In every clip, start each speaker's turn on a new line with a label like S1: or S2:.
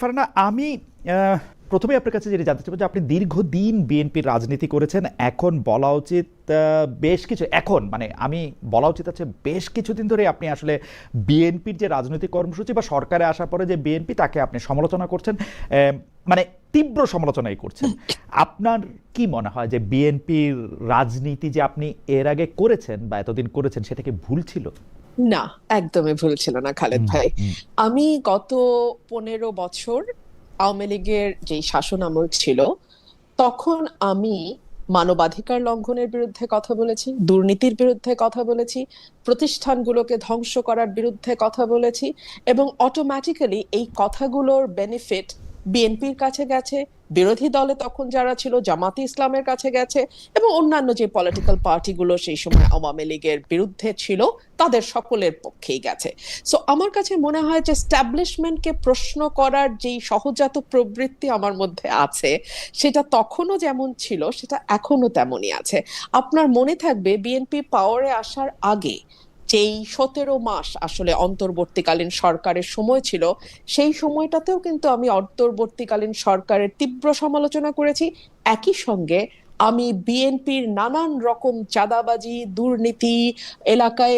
S1: ফারহানা, আমি প্রথমে আপনার কাছে যেটা জানতে চাইবো যে আপনি দীর্ঘদিন বিএনপির রাজনীতি করেছেন। এখন বলা উচিত বেশ কিছু, এখন মানে আমি বলা উচিত আছে বেশ কিছুদিন ধরে আপনি আসলে বিএনপির যে রাজনৈতিক কর্মসূচি বা সরকারে আসার পরে যে বিএনপি, তাকে আপনি সমালোচনা করছেন, মানে তীব্র সমালোচনাই করছেন। আপনার কি মনে হয় যে বিএনপির রাজনীতি যে আপনি এর আগে করেছেন বা এতদিন করেছেন, সেটা কি ভুল ছিল?
S2: না, একদমই ভুল ছিল না খালেদ
S1: হুম,
S2: ভাই।
S1: হুম,
S2: আমি গত 15 বছর আওয়ামী লীগের যে শাসন আমল ছিল, তখন আমি মানবাধিকার লঙ্ঘনের বিরুদ্ধে কথা বলেছি, দুর্নীতির বিরুদ্ধে কথা বলেছি, প্রতিষ্ঠানগুলোকে ধ্বংস করার বিরুদ্ধে কথা বলেছি, এবং অটোমেটিক্যালি এই কথাগুলোর বেনিফিট বিএনপির কাছে গেছে, বিরোধী দলে তখন যারা ছিল জামাতে ইসলামের কাছে গেছে, এবং অন্যান্য যে পলিটিক্যাল পার্টিগুলো সেই সময় আওয়ামী লীগের বিরুদ্ধে ছিল তাদের সকলের পক্ষেই গেছে। সো আমার কাছে মনে হয় যে স্ট্যাবলিশমেন্টকে প্রশ্ন করার যেই সহজাত প্রবৃত্তি আমার মধ্যে আছে, সেটা তখনও যেমন ছিল সেটা এখনো তেমনই আছে। আপনার মনে থাকবে বিএনপি পাওয়ারে আসার আগে যেই 17 মাস আসলে অন্তর্বর্তীকালীন সরকারের সময় ছিল, সেই সময়টাতেও কিন্তু আমি অন্তর্বর্তীকালীন সরকারের তীব্র সমালোচনা করেছি। একই সঙ্গে আমি বিএনপির নানান রকম চাঁদাবাজি, দুর্নীতি, এলাকায়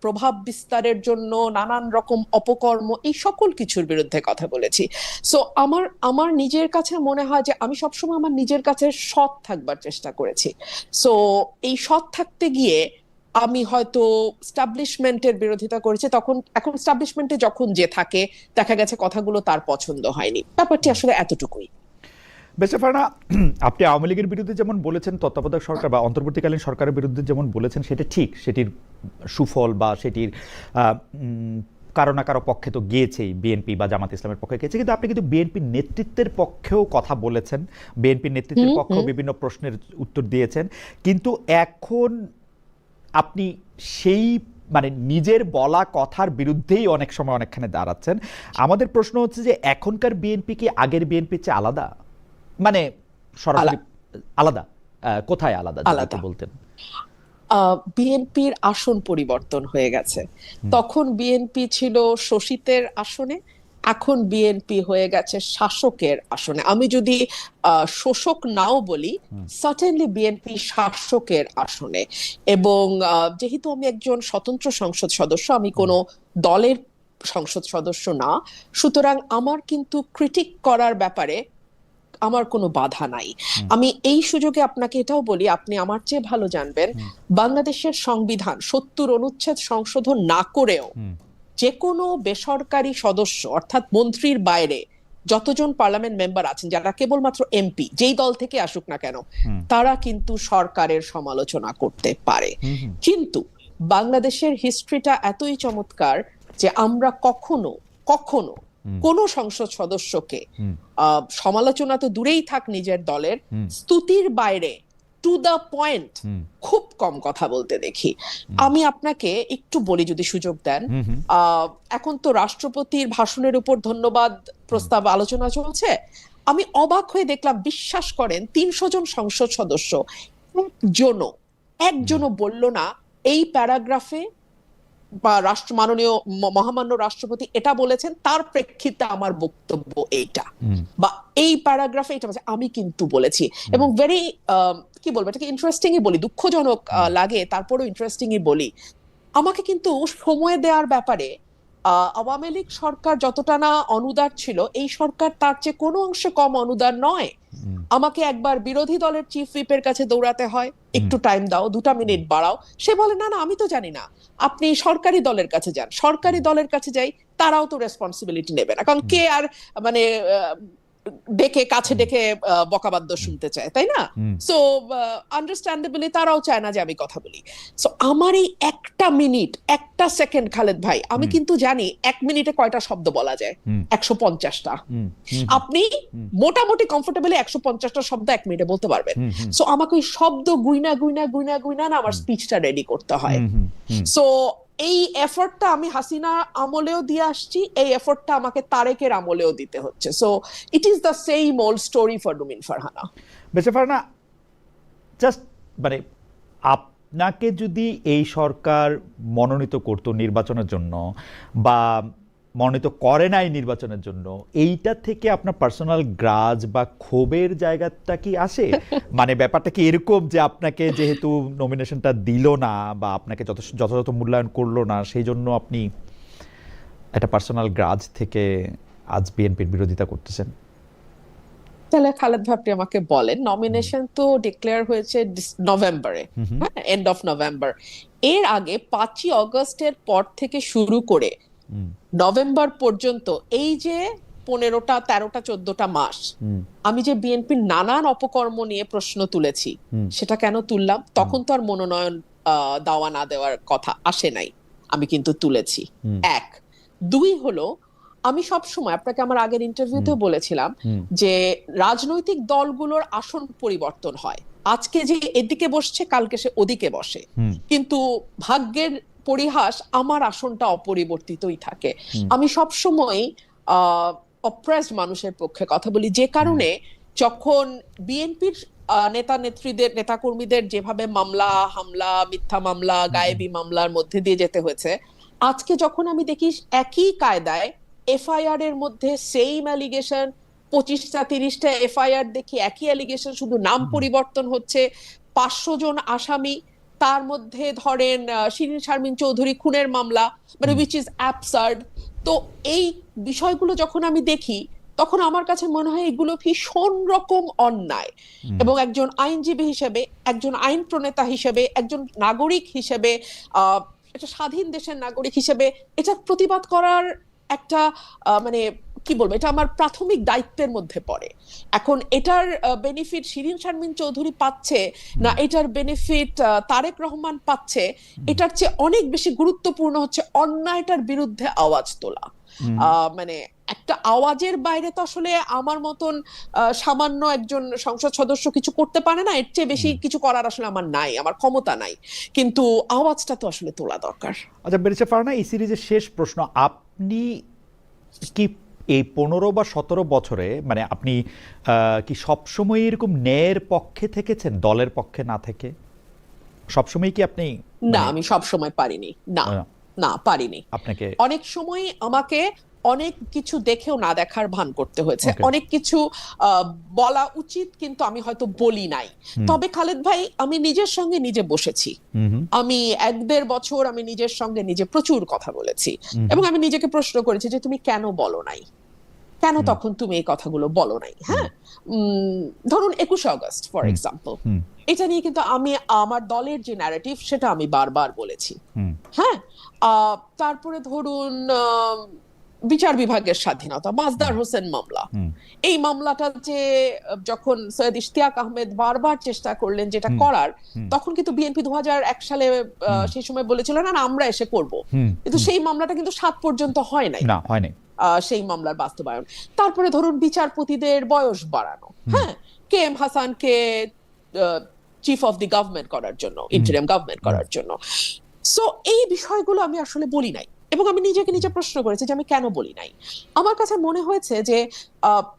S2: প্রভাব বিস্তারের জন্য নানান রকম অপকর্ম, এই সকল কিছুর বিরুদ্ধে কথা বলেছি। সো আমার আমার নিজের কাছে মনে হয় যে আমি সবসময় আমার নিজের কাছে সৎ থাকবার চেষ্টা করেছি। সো এই সৎ থাকতে গিয়ে আমি হয়তো স্টাবলিশমেন্টের বিরোধিতা করেছি, তখন এখন স্টাবলিশমেন্টে যখন যে থাকে দেখা গেছে কথাগুলো তার পছন্দ হয়নি, ব্যাপারটি
S1: হুম।
S2: আসলে এতটুকুই।
S1: বেঁচে ফারহানা, আপনি আওয়ামী লীগের বিরুদ্ধে যেমন বলেছেন, তত্ত্বাবধায়ক সরকার বা অন্তর্বর্তীকালীন সরকারের বিরুদ্ধে যেমন বলেছেন, সেটা ঠিক, সেটির সুফল বা সেটির কারো না কারো পক্ষে তো গিয়েছেই, বিএনপি বা জামাত ইসলামের পক্ষে গিয়েছে, কিন্তু আপনি কিন্তু বিএনপির নেতৃত্বের পক্ষেও কথা বলেছেন, বিএনপির নেতৃত্বের
S2: হুম
S1: পক্ষেও
S2: হুম।
S1: বিভিন্ন প্রশ্নের উত্তর দিয়েছেন। কিন্তু এখন আপনি সেই মানে নিজের বলা কথার বিরুদ্ধেই অনেক সময় অনেকখানে দাঁড়াচ্ছেন। আমাদের প্রশ্ন হচ্ছে যে এখনকার বিএনপি কি আগের বিএনপির চেয়ে আলাদা? মানে সরাসরি
S2: আলা-
S1: আলাদা? কোথায় আলাদা যদি একটু
S2: আলাদা।
S1: বলতেন?
S2: বিএনপির আসন পরিবর্তন হয়ে গেছে।
S1: হুম,
S2: তখন বিএনপি ছিল শোষিতের আসনে, এখন বিএনপি হয়ে গেছে শাসকের আসনে। আমি যদি শোষক নাও বলি,
S1: হুম,
S2: সার্টেনলি বিএনপি শাসকের আসনে। এবং যেহেতু আমি একজন স্বতন্ত্র সংসদ সদস্য, আমি
S1: হুম,
S2: কোনো দলের সংসদ সদস্য না, সুতরাং আমার কিন্তু ক্রিটিক করার ব্যাপারে আমার কোনো বাধা নাই।
S1: হুম,
S2: আমি এই সুযোগে আপনাকে এটাও বলি, আপনি আমার চেয়ে ভালো জানবেন,
S1: হুম,
S2: বাংলাদেশের সংবিধান 70 অনুচ্ছেদ সংশোধন না করেও
S1: হুম,
S2: যে কোনো বেসরকারি সদস্য অর্থাৎ মন্ত্রীর বাইরে যতজন পার্লামেন্ট মেম্বার আছেন, যারা কেবলমাত্র এমপি, যেই দল থেকে আসুক না কেন,
S1: হুম,
S2: তারা কিন্তু সরকারের সমালোচনা করতে পারে।
S1: হুম, হুম,
S2: কিন্তু বাংলাদেশের হিস্ট্রিটা এতই চমৎকার যে আমরা কখনো কখনো
S1: হুম,
S2: কোনো সংসদ সদস্যকে
S1: হুম,
S2: সমালোচনা তো দূরেই থাক, নিজের দলের
S1: হুম,
S2: স্তুতির বাইরে টু দা পয়েন্ট
S1: হুম,
S2: খুব কম কথা বলতে দেখি।
S1: হুম,
S2: আমি আপনাকে একটু বলি যদি সুযোগ দেন।
S1: হুম, হুম,
S2: আহ এখন তো রাষ্ট্রপতির ভাষণের উপর ধন্যবাদ
S1: হুম,
S2: প্রস্তাব আলোচনা চলছে। আমি অবাক হয়ে দেখলাম, বিশ্বাস করেন, 300 জন সংসদ সদস্য একজনও
S1: হুম,
S2: একজনও বলল না এই প্যারাগ্রাফে বা মাননীয় মহামান্য রাষ্ট্রপতি এটা বলেছেন, তার প্রেক্ষিতে আমার বক্তব্য এইটা,
S1: হুম,
S2: বা এই প্যারাগ্রাফে এটা বলেছে, আমি কিন্তু বলেছি।
S1: হুম,
S2: এবং ভেরি কি বলবো, এটাকে ইন্টারেস্টিংই বলি, দুঃখজনক
S1: হুম,
S2: লাগে তারপরেও ইন্টারেস্টিংই বলি। আমাকে কিন্তু সময় দেওয়ার ব্যাপারে আওয়ামী লীগ সরকার যতটা না অনুদার ছিল, এই সরকার তার চেয়ে কোনো অংশে কম অনুদার নয়।
S1: হুম,
S2: আমাকে একবার বিরোধী দলের চিফ হুইপের কাছে দৌড়াতে হয়,
S1: হুম,
S2: একটু টাইম দাও, 2টা মিনিট বাড়াও। সে বলে, না না আমি তো জানি না, আপনি সরকারি দলের কাছে যান। সরকারি দলের কাছে যাই, তারাও তো রেসপন্সিবিলিটি নেবে না, কারণ কে আর মানে ডেকে কাছে
S1: হুম,
S2: ডেকে বকাবাদ্য শুনতে চায়, তাই না?
S1: হুম,
S2: সো আন্ডারস্ট্যান্ডেবলি তারাও চায় না যে আমি কথা বলি। সো আমার এই একটা মিনিট, একটা সেকেন্ড, খালেদ ভাই, আমি
S1: হুম,
S2: কিন্তু জানি 1 মিনিটে কয়টা শব্দ বলা যায়।
S1: হুম,
S2: 150টা।
S1: হুম, হুম, হুম,
S2: আপনি মোটামুটি কমফোর্টেবলি 150টা শব্দ 1 মিনিটে বলতে পারবেন।
S1: হুম, হুম,
S2: সো আমাকে ওই শব্দ গুইনা গুইনা গুইনা গুইনা না আমার
S1: হুম,
S2: স্পিচটা রেডি করতে হয়।
S1: হুম, হুম, হুম।
S2: সো এই এফর্টটা আমি হাসিনা আমলেও দিয়ে আসছি, এই এফর্টটা আমাকে তারেকের আমলেও দিতে হচ্ছে। So it is the same old story for Rumin Farhana.
S1: বেঁচে ফারহানা, জাস্ট মানে আপনাকে যদি এই সরকার মনোনীত করতো নির্বাচনের জন্য, বা মনোনীত করে নাই নির্বাচনের জন্য, এইটা থেকে আপনার পার্সোনাল গ্রাজ বা ক্ষোভের জায়গাটা কি আসে? মানে ব্যাপারটা কি এরকম যে আপনাকে যেহেতু নমিনেশনটা দিল না বা আপনাকে যথাযথ মূল্যায়ন করলো না, সেই জন্য আপনি একটা পার্সোনাল গ্রাজ থেকে আজ বিএনপির বিরোধিতা করতেছেন?
S2: তাহলে খালেদ ভাই আপনি আমাকে বলেন, নমিনেশন তো ডিক্লেয়ার হয়েছে নভেম্বরে, হ্যাঁ, এন্ড অফ নভেম্বর। এর আগে 5ই অগস্টের পর থেকে শুরু করে নভেম্বর পর্যন্ত এই যে 15টা 13টা 14টা মাস আমি যে বিএনপির নানান অপকর্ম নিয়ে প্রশ্ন তুলেছি, সেটা কেন তুললাম? তখন তো আর মনোনয়ন দেওয়া না দেওয়ার কথা আসে নাই, আমি কিন্তু তুলেছি। এক। দুই হলো, আমি সব সময় আপনাকে আমার আগের ইন্টারভিউতেও বলেছিলাম যে রাজনৈতিক দলগুলোর আসন পরিবর্তন হয়, আজকে যে এদিকে বসছে কালকে সে ওদিকে বসে, কিন্তু ভাগ্যের পরিহাস আমার আসনটা অপরিবর্তিতই থাকে। আমি সব সময় অপ্রেসড মানুষের পক্ষে কথা বলি, যে কারণে যখন বিএনপির নেতা নেত্রীদের নেতাকর্মীদের যেভাবে মামলা হামলা মিথ্যা মামলা গায়েবী মামলার মধ্যে দিয়ে যেতে হয়েছে, আজকে যখন আমি দেখি একই কায়দায় এফআইআর এর মধ্যে সেম অ্যালিগেশন 25টা 30টা এফআইআর দেখি একই অ্যালিগেশন, শুধু নাম পরিবর্তন হচ্ছে, 500 জন আসামি, তার মধ্যে ধরেন শিরিন শারমিন চৌধুরী খুনের মামলা, মানে উইচ ইজ অ্যাবসার্ড। তো এই বিষয়গুলো যখন আমি দেখি তখন আমার কাছে মনে হয় এগুলো ভীষণ রকম অন্যায়, এবং একজন আইনজীবী হিসেবে, একজন আইন প্রণেতা হিসেবে, একজন নাগরিক হিসেবে, একটা স্বাধীন দেশের নাগরিক হিসেবে এটা প্রতিবাদ করার একটা মানে কি বলবো, এটা আমার প্রাথমিক দায়িত্বের মধ্যে পড়ে। এখন এটার বেনিফিট শিরিন শারমিন চৌধুরী পাচ্ছে না এটার বেনিফিট তারেক রহমান পাচ্ছে, এটার চেয়ে অনেক বেশি গুরুত্বপূর্ণ হচ্ছে অন্যায়টার বিরুদ্ধে আওয়াজ তোলা। মানে একটা আওয়াজের বাইরে তো আসলে আমার মতন সামান্য একজন সংসদ সদস্য কিছু করতে পারে না, এর চেয়ে বেশি কিছু করার আসলে আমার নাই, আমার ক্ষমতা নাই, কিন্তু আওয়াজটা তো আসলে তোলা দরকার।
S1: আচ্ছা বেরিসা ফারহানা, এই সিরিজের শেষ প্রশ্ন, আপনি কি এই 15 বা 17 বছরে মানে আপনি কি সবসময় এরকম ন্যায়ের পক্ষে থেকেছেন দলের পক্ষে না থেকে? সবসময় কি আপনি?
S2: না, আমি সব সময় পারিনি, না না পারিনি।
S1: আপনাকে
S2: অনেক সময় আমাকে অনেক কিছু দেখেও না দেখার ভান করতে হয়েছে, অনেক কিছু বলা উচিত কিন্তু আমি হয়তো বলি নাই। তবে খালেদ ভাই, আমি নিজের সঙ্গে নিজে বসেছি, আমি 1-1.5 বছর আমি নিজের সঙ্গে নিজে প্রচুর কথা বলেছি, এবং আমি নিজেকে প্রশ্ন করেছি যে তুমি কেন বলো নাই, কেন তখন তুমি এই কথাগুলো বলো নাই। হ্যাঁ, ধরুন 21 আগস্ট ফর এক্সাম্পল, এটা নিয়ে কিন্তু আমি আমার দলের যে ন্যারেটিভ সেটা আমি বারবার বলেছি। হ্যাঁ, তারপরে ধরুন বিচার বিভাগের স্বাধীনতা, মাজদার হোসেন মামলা, এই মামলাটা যে যখন সৈয়দ ইশতিয়াক আহমেদ বারবার চেষ্টা করলেন যেটা করার, তখন কিন্তু বিএনপি 2001 সালে সেই সময় বলেছিল না আমরা এসে করব, কিন্তু সেই মামলাটা কিন্তু 7 পর্যন্ত হয় নাই,
S1: না হয়নি
S2: সেই মামলার বাস্তবায়ন। তারপরে ধরুন বিচারপতিদের বয়স বাড়ানো, হ্যাঁ, কে এম হাসানকে চিফ অফ দি গভর্নমেন্ট করার জন্য, ইন্টারিম গভর্নমেন্ট করার জন্য। সো এই বিষয়গুলো আমি আসলে বলি নাই, এবং আমি নিজেকে নিজে প্রশ্ন করেছি যে আমি কেন বলি নাই। আমার কাছে মনে হয়েছে যে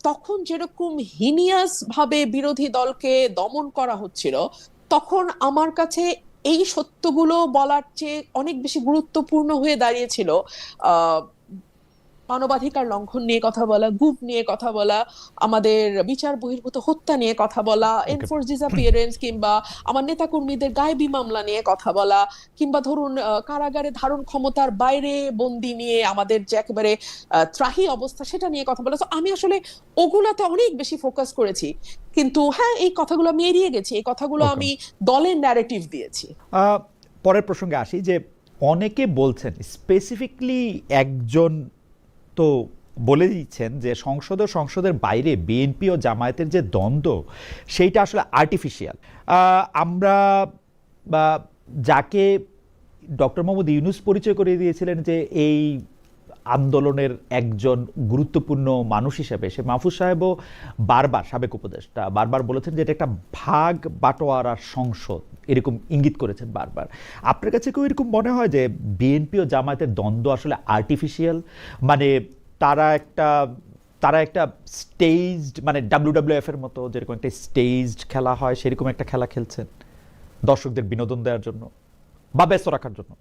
S2: তখন যেরকম হিনিয়াস ভাবে বিরোধী দলকে দমন করা হচ্ছিল, তখন আমার কাছে এই সত্যগুলো বলার চেয়ে অনেক বেশি গুরুত্বপূর্ণ হয়ে দাঁড়িয়েছিল মানবাধিকার লঙ্ঘন নিয়ে কথা বলা, গুপ নিয়ে কথা বলা, আমাদের বিচার বহির্ভূত হত্যা নিয়ে কথা বলা, এনফোর্স ডিসঅ্যাপিয়ারেন্স, কিংবা আমার নেতাকর্মীদের গায়েবী মামলা নিয়ে কথা বলা, কিংবা ধরুন কারাগারে ধারণ ক্ষমতার বাইরে বন্দি নিয়ে আমাদের যে একেবারে ত্রাহি অবস্থা সেটা নিয়ে কথা বলা। তো আমি আসলে ওগুলাতে অনেক বেশি ফোকাস করেছি, কিন্তু হ্যাঁ এই কথাগুলো আমি এড়িয়ে গেছি, এই কথাগুলো আমি দলের ন্যারেটিভ দিয়েছি।
S1: পরের প্রসঙ্গে আসি, যে অনেকে বলছেন স্পেসিফিকলি একজন তো বলে দিচ্ছেন যে সংসদের বাইরে বিএনপি ও জামায়াতের যে দ্বন্দ্ব সেইটা আসলে আর্টিফিশিয়াল। আমরা যাকে ডক্টর মোহাম্মদ ইউনূস পরিচয় করে দিয়েছিলেন যে এই আন্দোলনের একজন গুরুত্বপূর্ণ মানুষ হিসেবে, সে মাহফুজ সাহেবও বারবার, সাবেক উপদেষ্টা, বারবার বলেছেন যে এটা একটা ভাগ বাটোয়ারার সংসদ, এরকম ইঙ্গিত করেছেন বারবার। আপনার কাছে কেউ এরকম মনে হয় যে বিএনপি ও জামায়াতের দ্বন্দ্ব আসলে আর্টিফিশিয়াল, মানে তারা একটা স্টেজড, মানে WWF এর মতো যেরকম একটা স্টেজড খেলা হয় সেরকম একটা খেলা খেলছেন দর্শকদের বিনোদন দেওয়ার জন্য বা ব্যস্ত রাখার জন্য?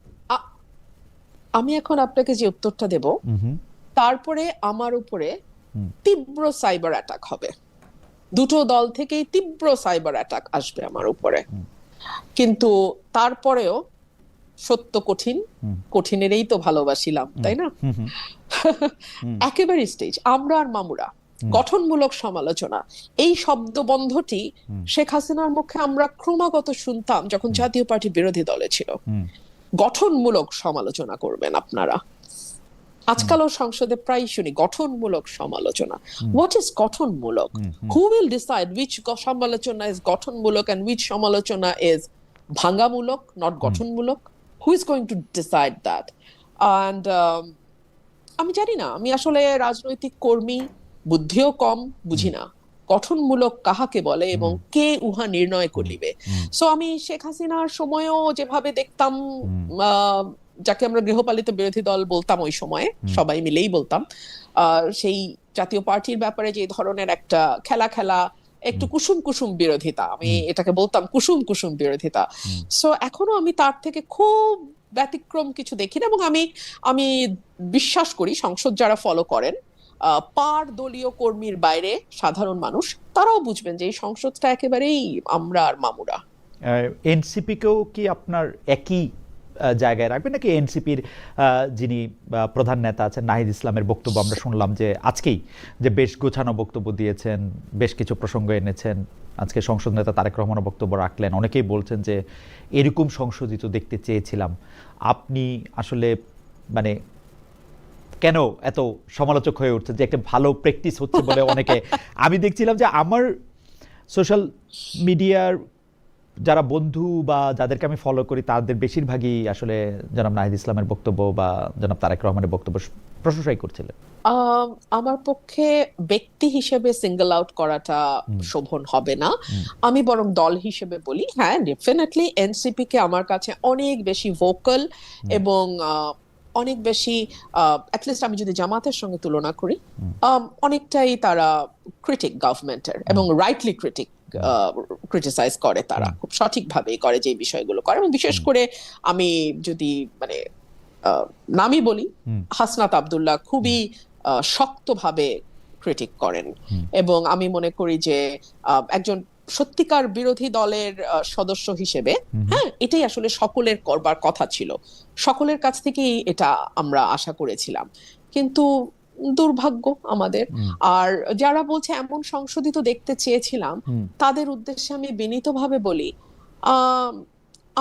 S2: আমি এখন আপনাকে যে উত্তরটা দেব তারপরে আমার উপরে তীব্র সাইবার অ্যাটাক হবে, দুটো দল থেকেই তীব্র সাইবার অ্যাটাক আসবে আমার উপরে। কিন্তু তারপরেও সত্য কঠিন, কঠিনেরই তো ভালোবাসিলাম, তাই না? একেবারে স্টেজ আমরা আর মামুরা গঠনমূলক সমালোচনা, এই শব্দবন্ধটি শেখ হাসিনার মুখে আমরা ক্রমাগত শুনতাম যখন জাতীয় পার্টি বিরোধী দলে ছিল। গঠনমূলক সমালোচনা করবেন আপনারা, আজকালও সংসদে প্রায় শুনি গঠনমূলক সমালোচনা। হোয়াট ইজ গঠনমূলক? হু উইল ডিসাইড উইচ সমালোচনা ইজ গঠনমূলক এন্ড উইচ সমালোচনা ইজ ভাঙ্গামূলক, নট গঠনমূলক? Who is going to decide that? And আমি জানি না, আমি আসলে রাজনৈতিক কর্মী, বুদ্ধিও কম, বুঝি না গঠনমূলক কাহাকে বলে এবং কে উহা নির্ণয় করিবে। সো আমি শেখ হাসিনার সময়ও যেভাবে দেখতাম, যাকে আমরা গৃহপালিত বিরোধী দল বলতাম ওই সময়ে, সবাই মিলেই বলতাম, সেই জাতীয় পার্টির ব্যাপারে যে ধরনের একটা খেলা একটু কুসুম কুসুম বিরোধিতা, আমি এটাকে বলতাম কুসুম কুসুম বিরোধিতা। সো এখনো আমি তার থেকে খুব ব্যতিক্রম কিছু দেখি না, এবং আমি বিশ্বাস করি সংসদ যারা ফলো করেন, পার দলীয় কর্মীর বাইরে সাধারণ মানুষ তারাও বুঝবেন যে এই সংসদটা একেবারেই আমরা আর মামুরা।
S1: এনসিপি কেও কি আপনার একই জায়গায় রাখবেন নাকি এনসিপির যিনি প্রধান নেতা আছেন নাহিদ ইসলামের বক্তব্য আমরা শুনলাম যে আজকেই যে বেশ গোছানো বক্তব্য দিয়েছেন, বেশ কিছু প্রসঙ্গ এনেছেন, আজকে সংসদ নেতা তারেক রহমানও বক্তব্য রাখলেন, অনেকেই বলছেন যে এরকম সংশোধিত দেখতে চেয়েছিলাম। আপনি আসলে মানে কেন এত সমালোচক হয়ে উঠছে যে একটা ভালো প্র্যাকটিস হচ্ছে বলে অনেকে? আমি দেখছিলাম যে আমার সোশ্যাল মিডিয়ার যারা বন্ধু বা যাদেরকে আমি ফলো করি তাদের বেশিরভাগই আসলে জনাব নাহিদ ইসলামের বক্তব্য বা জনাব তারেক রহমানের বক্তব্য প্রশংসাই করছিলেন।
S2: আমার পক্ষে ব্যক্তি হিসেবে সিঙ্গল আউট করাটা শোভন হবে না, আমি বরং দল হিসেবে বলি, হ্যাঁ ডেফিনেটলি এনসিপি কে আমার কাছে অনেক বেশি ভোকাল এবং অনেক বেশি, অ্যাটলিস্ট আমি যদি জামাতের সঙ্গে তুলনা করি, অনেকটাই তারা ক্রিটিক গভর্নমেন্টের, এবং রাইটলি ক্রিটিসাইজ করে, তারা খুব সঠিকভাবেই করে যে বিষয়গুলো করে। এবং বিশেষ করে আমি যদি মানে নামই বলি, হাসনাত আব্দুল্লাহ খুবই শক্তভাবে ক্রিটিক করেন, এবং আমি মনে করি যে একজন সত্যিকার বিরোধী দলের সদস্য হিসেবে, হ্যাঁ এটাই আসলে সকলের করবার কথা ছিল, সকলের কাছ থেকেই এটা আমরা আশা করেছিলাম। কিন্তু দুর্ভাগ্য আমাদের। আর যারা বলছে এমন সংশোধিত দেখতে চেয়েছিলাম, তাদের উদ্দেশ্যে আমি বিনীতভাবে বলি,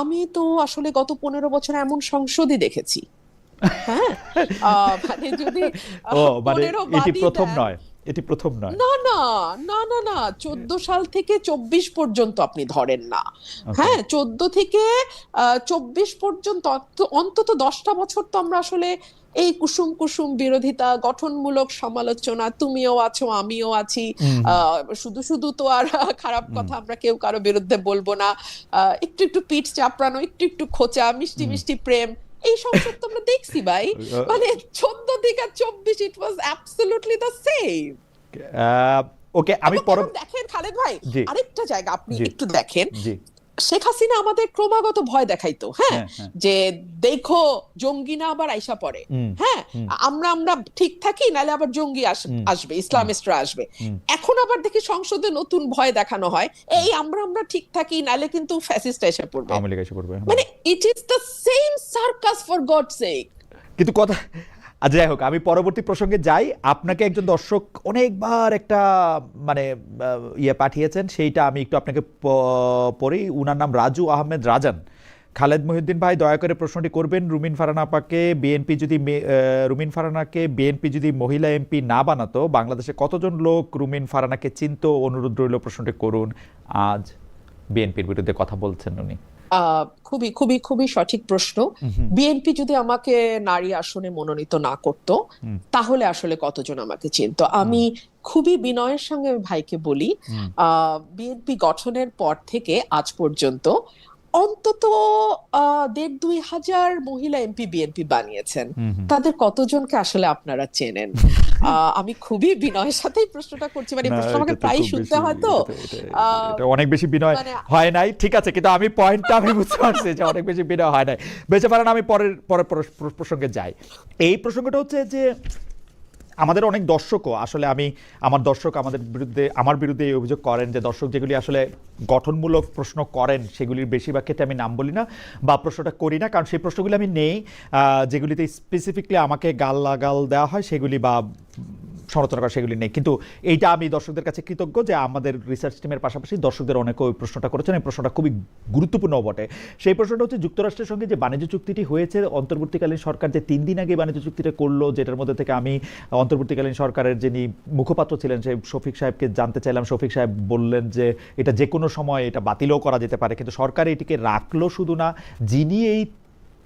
S2: আমি তো আসলে গত 15 বছর এমন সংসদই দেখেছি। হ্যাঁ, মানে যদি 15
S1: এটি
S2: বাদই
S1: প্রথম
S2: দেন,
S1: নয়, এটি প্রথম নয়।
S2: না না না না না 14 সাল থেকে 24 পর্যন্ত আপনি ধরেন না, হ্যাঁ 14 থেকে 24 পর্যন্ত অন্তত 10টা বছর তো আমরা আসলে এই কুসুম কুসুম বিরোধিতা, গঠনমূলক সমালোচনা, তুমিও আছো আমিও আছি, শুধু শুধু তো আর খারাপ কথা আমরা কেউ কারো বিরুদ্ধে বলবো না, একটু একটু পিঠ চাপড়ানো, একটু একটু খোঁচা, মিষ্টি মিষ্টি প্রেম, এই সংসদ তো আমরা দেখছি ভাই। মানে 14 থেকে 24 ইট ওয়াজ অ্যাবসলিউটলি দ্য সেম।
S1: ওকে, আমি
S2: দেখেন খালেদ ভাই, আরেকটা জায়গা আপনি একটু দেখেন, শেখ হাসিনা আমাদের ক্রমাগত ভয় দেখাইতো, হ্যাঁ যে দেখো জঙ্গি না আবার আইসা পড়ে, হ্যাঁ আমরা ঠিক থাকি নাহলে আবার জঙ্গি আসবে, ইসলামিস্টরা আসবে। এখন আবার দেখি সংসদে নতুন ভয় দেখানো হয়, এই আমরা ঠিক থাকি নাহলে কিন্তু ফ্যাসিস্ট এসে পড়বে, মানে ইট is the same circus for God sake.
S1: কিন্তু কথা যাই হোক, আমি পরবর্তী প্রসঙ্গে যাই। আপনাকে একজন দর্শক অনেকবার একটা মানে পাঠিয়েছেন, সেইটা আমি একটু আপনাকে পড়ি। উনার নাম রাজু আহমেদ রাজান। খালেদ মহিউদ্দিন ভাই দয়া করে প্রশ্নটি করবেন, রুমিন ফারহানাকে বিএনপি যদি মহিলা এমপি না বানাতো, বাংলাদেশে কতজন লোক রুমিন ফারহানাকে চিনত? অনুরোধ রইল প্রশ্নটি করুন। আজ বিএনপির বিরুদ্ধে কথা বলছেন উনি।
S2: খুবই খুবই খুবই সঠিক প্রশ্ন। বিএনপি যদি আমাকে নারী আসনে মনোনীত না করত, তাহলে আসলে কতজন আমাকে চিনত? আমি খুবই বিনয়ের সঙ্গে ভাইকে বলি, বিএনপি গঠনের পর থেকে আজ পর্যন্ত অন্তত 1,5-2 হাজার মহিলা এমপি বিএনপি বানিয়েছেন, তাদের কতজনকে আসলে আপনারা চেনেন? আমি খুবই বিনয়ের সাথেই প্রশ্নটা করছি, মানে প্রশ্ন আমাকে প্রায় শুনতে হয়, তো
S1: অনেক বেশি বিনয় হয় নাই, ঠিক আছে, কিন্তু আমি পয়েন্টটা আমি বুঝতে পারছি যে অনেক বেশি বিনয় হয় নাই। বেঁচে পারেন, আমি পরের প্রসঙ্গে যাই। এই প্রসঙ্গটা হচ্ছে যে আমাদের অনেক দর্শকও আসলে আমার দর্শক আমার বিরুদ্ধে এই অভিযোগ করেন যে দর্শক যেগুলি আসলে গঠনমূলক প্রশ্ন করেন সেগুলির বেশিরভাগ ক্ষেত্রে আমি নাম বলি না বা প্রশ্নটা করি না, কারণ সেই প্রশ্নগুলি আমি নেই যেগুলিতে স্পেসিফিকলি আমাকে গাল লাগাল দেওয়া হয় সেগুলি বা সমালোচনা করা সেগুলি নেই। কিন্তু এইটা আমি দর্শকদের কাছে কৃতজ্ঞ যে আমাদের রিসার্চ টিমের পাশাপাশি দর্শকদের অনেকে ওই প্রশ্নটা করেছেন। এই প্রশ্নটা খুবই গুরুত্বপূর্ণ বটে। সেই প্রশ্নটা হচ্ছে যুক্তরাষ্ট্রের সঙ্গে যে বাণিজ্য চুক্তিটি হয়েছে, অন্তর্বর্তীকালীন সরকার যে 3 দিন আগে বাণিজ্য চুক্তিটা করলো, যেটার মধ্যে থেকে আমি অন্তর্বর্তীকালীন সরকারের যিনি মুখপাত্র ছিলেন সেই শফিক সাহেবকে জানতে চাইলাম। শফিক সাহেব বললেন যে এটা যে কোনো সময় এটা বাতিলও করা যেতে পারে, কিন্তু সরকার এটিকে রাখলো শুধু না, যিনি এই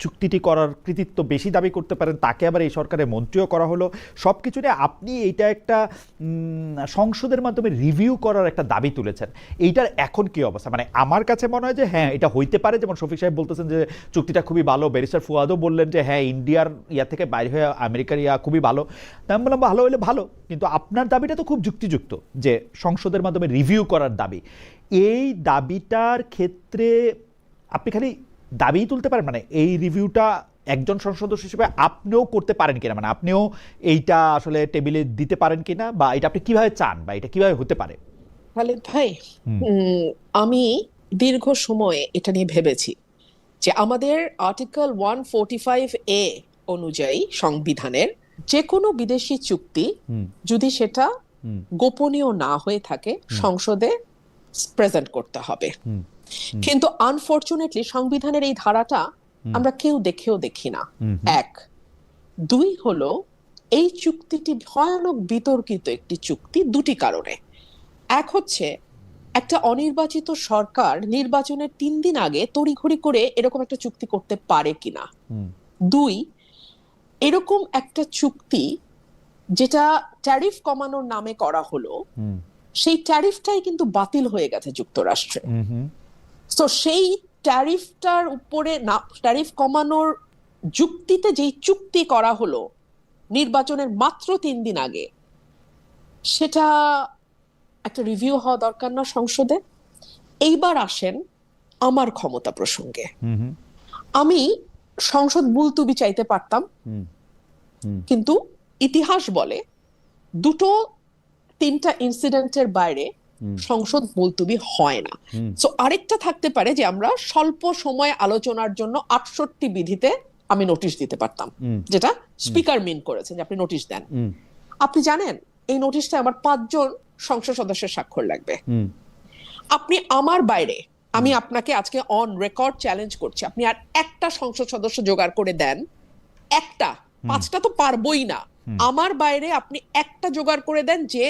S1: চুক্তিটি করার কৃতিত্ব বেশি দাবি করতে পারেন তাকে আবার এই সরকারের মন্ত্রীও করা হলো। সব কিছু নিয়ে আপনি এইটা একটা সংসদের মাধ্যমে রিভিউ করার একটা দাবি তুলেছেন। এইটার এখন কি অবস্থা? মানে আমার কাছে মনে হয় যে হ্যাঁ এটা হইতে পারে, যেমন শফিক সাহেব বলতেছেন যে চুক্তিটা খুবই ভালো, ব্যারিস্টার ফুয়াদও বললেন যে হ্যাঁ ইন্ডিয়ার ইয়া থেকে বাইরে হয়ে আমেরিকার ইয়া খুবই ভালো। তাই আমি বললাম ভালো হলে ভালো, কিন্তু আপনার দাবিটা তো খুব যুক্তিযুক্ত যে সংসদের মাধ্যমে রিভিউ করার দাবি। এই দাবিটার ক্ষেত্রে আপনি খালি দাবি তুলতে পারেন, মানে এই রিভিউটা একজন সংসদ সদস্য হিসেবে আপনিও করতে পারেন কিনা, মানে আপনিও এইটা আসলে টেবিলে দিতে পারেন কিনা, বা এটা আপনি কিভাবে চান বা এটা কিভাবে হতে পারে?
S2: খালেদ ভাই, আমি দীর্ঘ সময় এটা নিয়ে ভেবেছি যে আমাদের আর্টিকেল 145A অনুযায়ী সংবিধানের যে কোনো বিদেশি চুক্তি যদি সেটা গোপনীয় না হয়ে থাকে সংসদে প্রেজেন্ট করতে হবে। কিন্তু আনফরচুনেটলি সংবিধানের এই ধারাটা আমরা কেউ দেখেও দেখি না। এক, দুই হলো এই চুক্তিটি ভয়ানক বিতর্কিত একটি চুক্তি দুটি কারণে। এক হচ্ছে একটা অনির্বাচিত সরকার নির্বাচনের 3 দিন আগে তড়িঘড়ি করে এরকম একটা চুক্তি করতে পারে কিনা। দুই, এরকম একটা চুক্তি যেটা ট্যারিফ কমানোর নামে করা হলো, সেই ট্যারিফটাই কিন্তু বাতিল হয়ে গেছে যুক্তরাষ্ট্রে। তো সেই ট্যারিফটার উপরে না, ট্যারিফ কমানোর যুক্তিতে যেই চুক্তি করা হলো নির্বাচনের মাত্র 3 দিন আগে, সেটা একটা রিভিউ হওয়া দরকার না সংসদে? এইবার আসেন আমার ক্ষমতা প্রসঙ্গে। আমি সংসদ মুলতুবি চাইতে পারতাম, কিন্তু ইতিহাস বলে 2-3টা ইনসিডেন্টের বাইরে সংসদ মুলতুবি হয় না। সো আরেকটা থাকতে পারে যে আমরা স্বল্প সময় আলোচনার জন্য 68 বিধিতে আমি নোটিশ দিতে পারতাম, যেটা স্পিকার মিন করেছেন যে আপনি নোটিশ দেন। আপনি জানেন এই নোটিশটা আমার 5 জন সংসদ সদস্যের স্বাক্ষর লাগবে। আপনি আমার বাইরে, আমি আপনাকে আজকে অন রেকর্ড চ্যালেঞ্জ করছি, আপনি আর একটা সংসদ সদস্য জোগাড় করে দেন, একটা, 5টা তো পারবই না, আমার বাইরে আপনি একটা জোগাড় করে দেন যে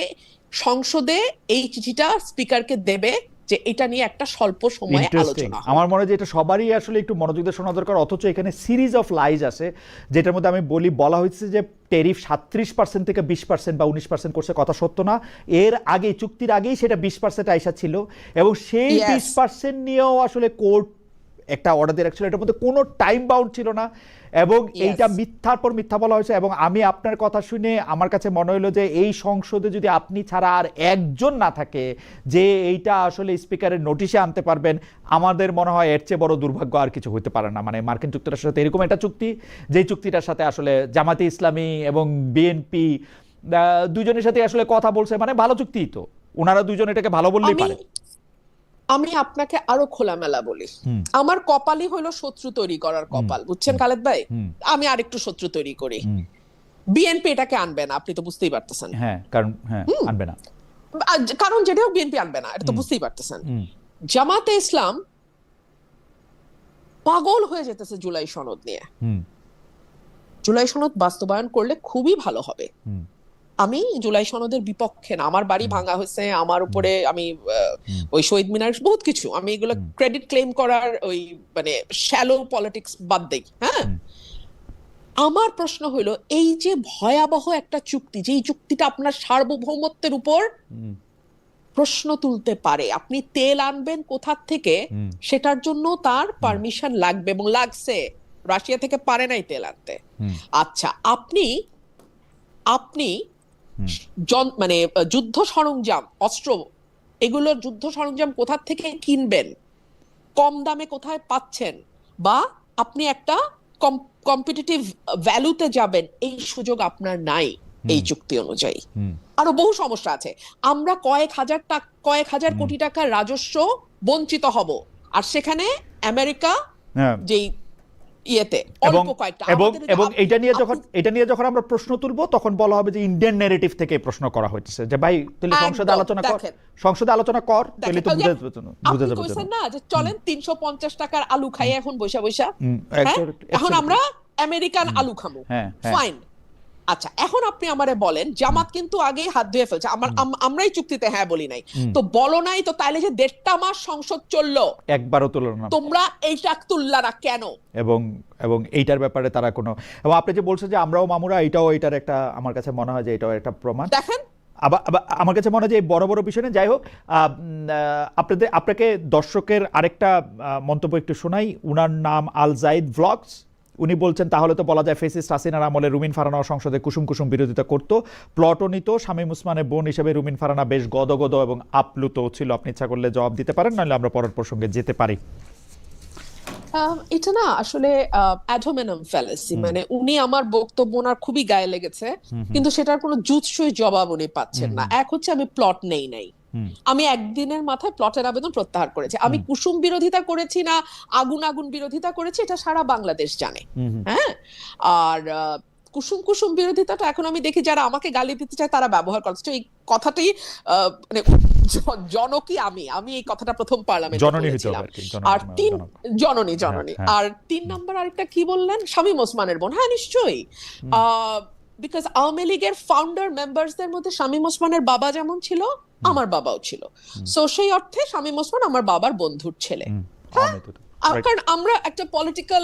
S2: সংসদে এই চিঠিটা স্পিকারকে দেবে যে এটা নিয়ে একটা স্বল্প সময়ে আলোচনা হবে।
S1: আমার মনে হয় যে এটা সবারই আসলে একটু মনোযোগ দিয়ে শোনা দরকার, অথচ এখানে সিরিজ অফ লাইজ আছে যেটার মধ্যে আমি বলা হয়েছে যে ট্যারিফ 37% থেকে 20% বা 19% করছে, কথা সত্য না। এর আগে চুক্তির আগেই সেটা 20% আইসা ছিল, এবং সেই 20% নিয়েও আসলে কোর্ট একটা অর্ডার দিয়ে রাখছিল, এটার মধ্যে কোনো টাইম বাউন্ড ছিল না, এবং এইটা মিথ্যার পর মিথ্যা বলা হয়েছে। এবং আমি আপনার কথা শুনে আমার কাছে মনে হলো যে এই সংসদে যদি আপনি ছাড়া আর একজন না থাকে যে এইটা আসলে স্পিকারের নোটিশে আনতে পারবেন, আমাদের মনে হয় এর চেয়ে বড় দুর্ভাগ্য আর কিছু হতে পারে না। মানে মার্কিন যুক্তরাষ্ট্রের সাথে এরকম একটা চুক্তি, যে চুক্তিটার সাথে আসলে জামাতে ইসলামী এবং বিএনপি দুজনের সাথে আসলে কথা বলছে, মানে ভালো চুক্তি, তো ওনারা দুজন এটাকে ভালো বললেই পারে।
S2: আমি আপনাকে আরো খোলামেলা বলি, আমার কপালই হলো শত্রু তৈরি করার কপাল, বুঝছেন খালেদ ভাই? আমি আরেকটু শত্রু তৈরি করি। বিএনপি এটাকে আনবে না, আপনি তো বুঝতেই পারতেছেন।
S1: হ্যাঁ, কারণ আনবে না,
S2: কারণ যেটাও বিএনপি আনবে না, এটা তো বুঝতেই পারতেছেন। জামাতে ইসলাম পাগল হয়ে যেতেছে জুলাই সনদ নিয়ে। জুলাই সনদ বাস্তবায়ন করলে খুবই ভালো হবে। আমি জুলাই সনদের বিপক্ষে না, আমার বাড়ি ভাঙা হয়েছে, আমার উপরে আমি ওই শহীদ মিনার বহুত কিছু, আমি এগুলো ক্রেডিট ক্লেম করার ওই মানে শ্যালো পলিটিক্স বাদ দেই। হ্যাঁ, আমার প্রশ্ন হলো এই যে ভয়াবহ একটা চুক্তি, যেই চুক্তিটা আপনার সার্বভৌমত্বের উপর প্রশ্ন তুলতে পারে, আপনি তেল আনবেন কোথা থেকে সেটার জন্য তার পারমিশন লাগবে, এবং লাগছে, রাশিয়া থেকে পারে নাই তেল আনতে। আচ্ছা, আপনি মানে যুদ্ধ সরঞ্জাম, অস্ত্র, এগুলোর যুদ্ধ সরঞ্জাম কোথা থেকে কিনবেন, কম দামে কোথায় পাচ্ছেন, বা আপনি একটা কম্পিটিটিভ ভ্যালুতে যাবেন, এই সুযোগ আপনার নাই। এই চুক্তি অনুযায়ী। আরো বহু সমস্যা আছে। আমরা কয়েক হাজার কোটি টাকার রাজস্ব বঞ্চিত হব, আর সেখানে আমেরিকা যেই ইয়েতে
S1: এবং
S2: অল্প কয়েকটা
S1: এবং এটা নিয়ে যখন আমরা প্রশ্ন তুলবো তখন বলা হবে যে ইন্ডিয়ান ন্যারেটিভ থেকে প্রশ্ন করা হচ্ছে, যে ভাই তাহলে সংসদে আলোচনা কর তাহলে তো বুঝে যাবে
S2: না যে চলেন 350 টাকার আলু খাই এখন বৈশা বৈশা, এখন আমরা আমেরিকান আলু খাবো, ফাইন। আচ্ছা, এখন আপনি আমারে বলেন, জামাত কিন্তু আগে হাত ধুয়ে ফেলছে, আমরাই চুক্তিতে হ্যাঁ বলি নাই, তো বলো নাই তো তাইলে যে 1.5 মাস সংসদ চললো
S1: একবারও তুললো না,
S2: তোমরা এইটা তুললা না কেন?
S1: এবং এইটার ব্যাপারে তারা কোনো, এবং আপনি যে বলছেন যে আমরাও মামুরা, এটার একটা আমার কাছে মনে হয় যে এটাও একটা প্রমাণ।
S2: দেখেন
S1: আবার আমার কাছে মনে হয় যে বড় বড় বিষয় না, যাই হোক, আপনাকে দর্শকের আরেকটা মন্তব্য একটু শোনাই। উনার নাম আল জাইদ ভ্লগস। উনি বলছেন তাহলে তো বলা যায় ফেসিস্ট হাসিনার আমলে রুমিন ফারহানা সংসদে কুসুম কুসুম বিরোধিতা করত, প্লটও নিত। শামীম ওসমানের বোন হিসেবে রুমিন ফারহানা বেশ গদগদ এবং আপ্লুত ছিল। আপনি ইচ্ছা করলে জবাব দিতে পারেন, নাহলে আমরা পরের প্রসঙ্গে যেতে পারি।
S2: এটা না আসলে অ্যাডহোমিনাম ফ্যালাসি, মানে উনি আমার বক্তব্য ওনার খুবই গায়ে লেগেছে, কিন্তু সেটার কোনো জুৎসই জবাব উনি পাচ্ছেন না। এক হচ্ছে আমি প্লট নেই নাই, আমি একদিনের মাথায় প্লটের আবেদন প্রত্যাহার করেছি। আমি কুসুম বিরোধিতা করেছি না আগুন বিরোধিতা করেছি এটা সারা বাংলাদেশ জানে, হ্যাঁ। আর কুসুম বিরোধিতাটা এখন আমি দেখি যারা আমাকে গালি দিতে চায় তারা ব্যবহার করছে। এই কথাটি মানে জনকই আমি এই কথাটা প্রথম পার্লামেন্টে বলেছিলাম। আর জননী আর 3 নাম্বার আরেকটা কি বললেন, শামীম ওসমানের বোন, হ্যাঁ নিশ্চয়ই, বিকজ আওয়ামী লীগের ফাউন্ডার মেম্বারসদের মধ্যে শামীম ওসমানের বাবা যেমন ছিল আমার বাবাও ছিল, সো সেই অর্থে শামীম ওসমান আমার বাবার বন্ধুর ছেলে। কারণ আমরা একটা পলিটিক্যাল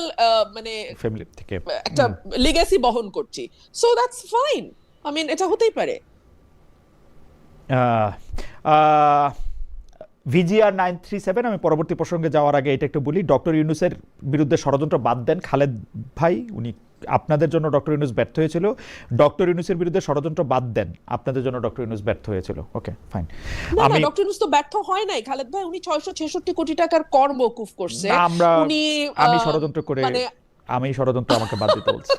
S2: মানে
S1: ফ্যামিলি থেকে
S2: একটা লিগ্যাসি বহন করছি, so that's fine. I mean এটা হতেই পারে।
S1: VGR 937, আমি পরবর্তী প্রসঙ্গে যাওয়ার আগে এটা একটু বলি। ডক্টর ইউনূসের বিরুদ্ধে ষড়যন্ত্র বাদ দেন খালেদ ভাই, উনি আপনাদের জন্য ডক্টর ইউনূস ব্যর্থ হয়েছিল। ডক্টর ইউনূসের বিরুদ্ধে ষড়যন্ত্র বাদ দেন, আপনাদের জন্য ডক্টর ইউনূস ব্যর্থ হয়েছিল। Okay fine.
S2: আমি ডক্টর ইউনূস তো ব্যর্থ হয় নাই খালেদ ভাই, উনি 666 কোটি টাকার কর মওকুফ করছে।
S1: আমি ষড়যন্ত্র করে আমাকে বাদ দিতে বলছি।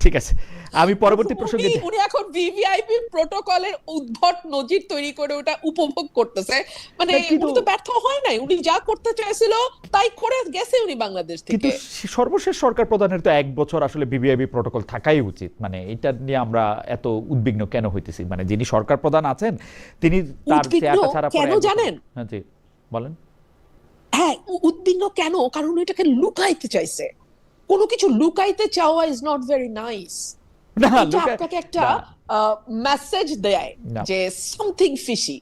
S1: ঠিক আছে, আমি পরবর্তী প্রসঙ্গে
S2: উনি এখন ভিভিআইপি প্রোটোকলের উদ্ভট নজির তৈরি করে ওটা উপভোগ করতেছে, মানে উনি তো ব্যর্থ হয় নাই, উনি যা করতে চাইছিল তাই করে গেছে উনি বাংলাদেশ থেকে।
S1: কিন্তু সর্বশেষ সরকার প্রধানের তো 1 বছর আসলে ভিভিআইপি প্রোটোকল থাকাই উচিত, মানে এটা নিয়ে আমরা এত উদ্বিগ্ন কেন হইতেছি? মানে যিনি সরকার প্রধান আছেন তিনি তার চেয়ারটা ছাড়া
S2: কেন জানেন?
S1: হ্যাঁ জি বলেন।
S2: হ্যাঁ, উদ্বিগ্ন কেন? কারণ এটাকে লুকাইতে চাইছে। কোনো কিছু লুকাইতে চাওয়া ইজ নট ভেরি নাইস। আপনাকে একটা মেসেজ দেয় যে সামথিং ফিশি।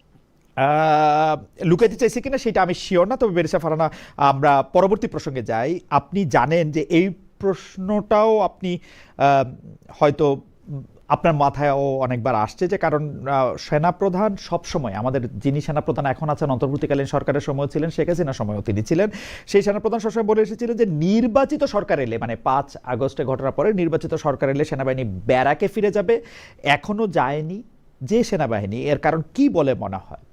S1: লুকাইতে চাইছে কিনা সেটা আমি শিওর না, তবে বেরিসা ফারহানা, আমরা পরবর্তী প্রসঙ্গে যাই। আপনি জানেন যে এই প্রশ্নটাও আপনি হয়তো আপনার মাথায়ও অনেকবার আসছে, যে কারণ সেনাপ্রধান সবসময়, আমাদের যিনি সেনাপ্রধান এখন আছেন, অন্তর্বর্তীকালীন সরকারের সময় ছিলেন, শেখ হাসিনার সময়ও তিনি ছিলেন, সেই সেনাপ্রধান সবসময় বলে এসেছিলেন যে নির্বাচিত সরকার এলে, মানে 5 আগস্টে ঘটনার পরে নির্বাচিত সরকার এলে সেনাবাহিনী ব্যারাকে ফিরে যাবে। এখনো যায়নি যে সেনাবাহিনী, এর কারণ কি বলে মনে হয়?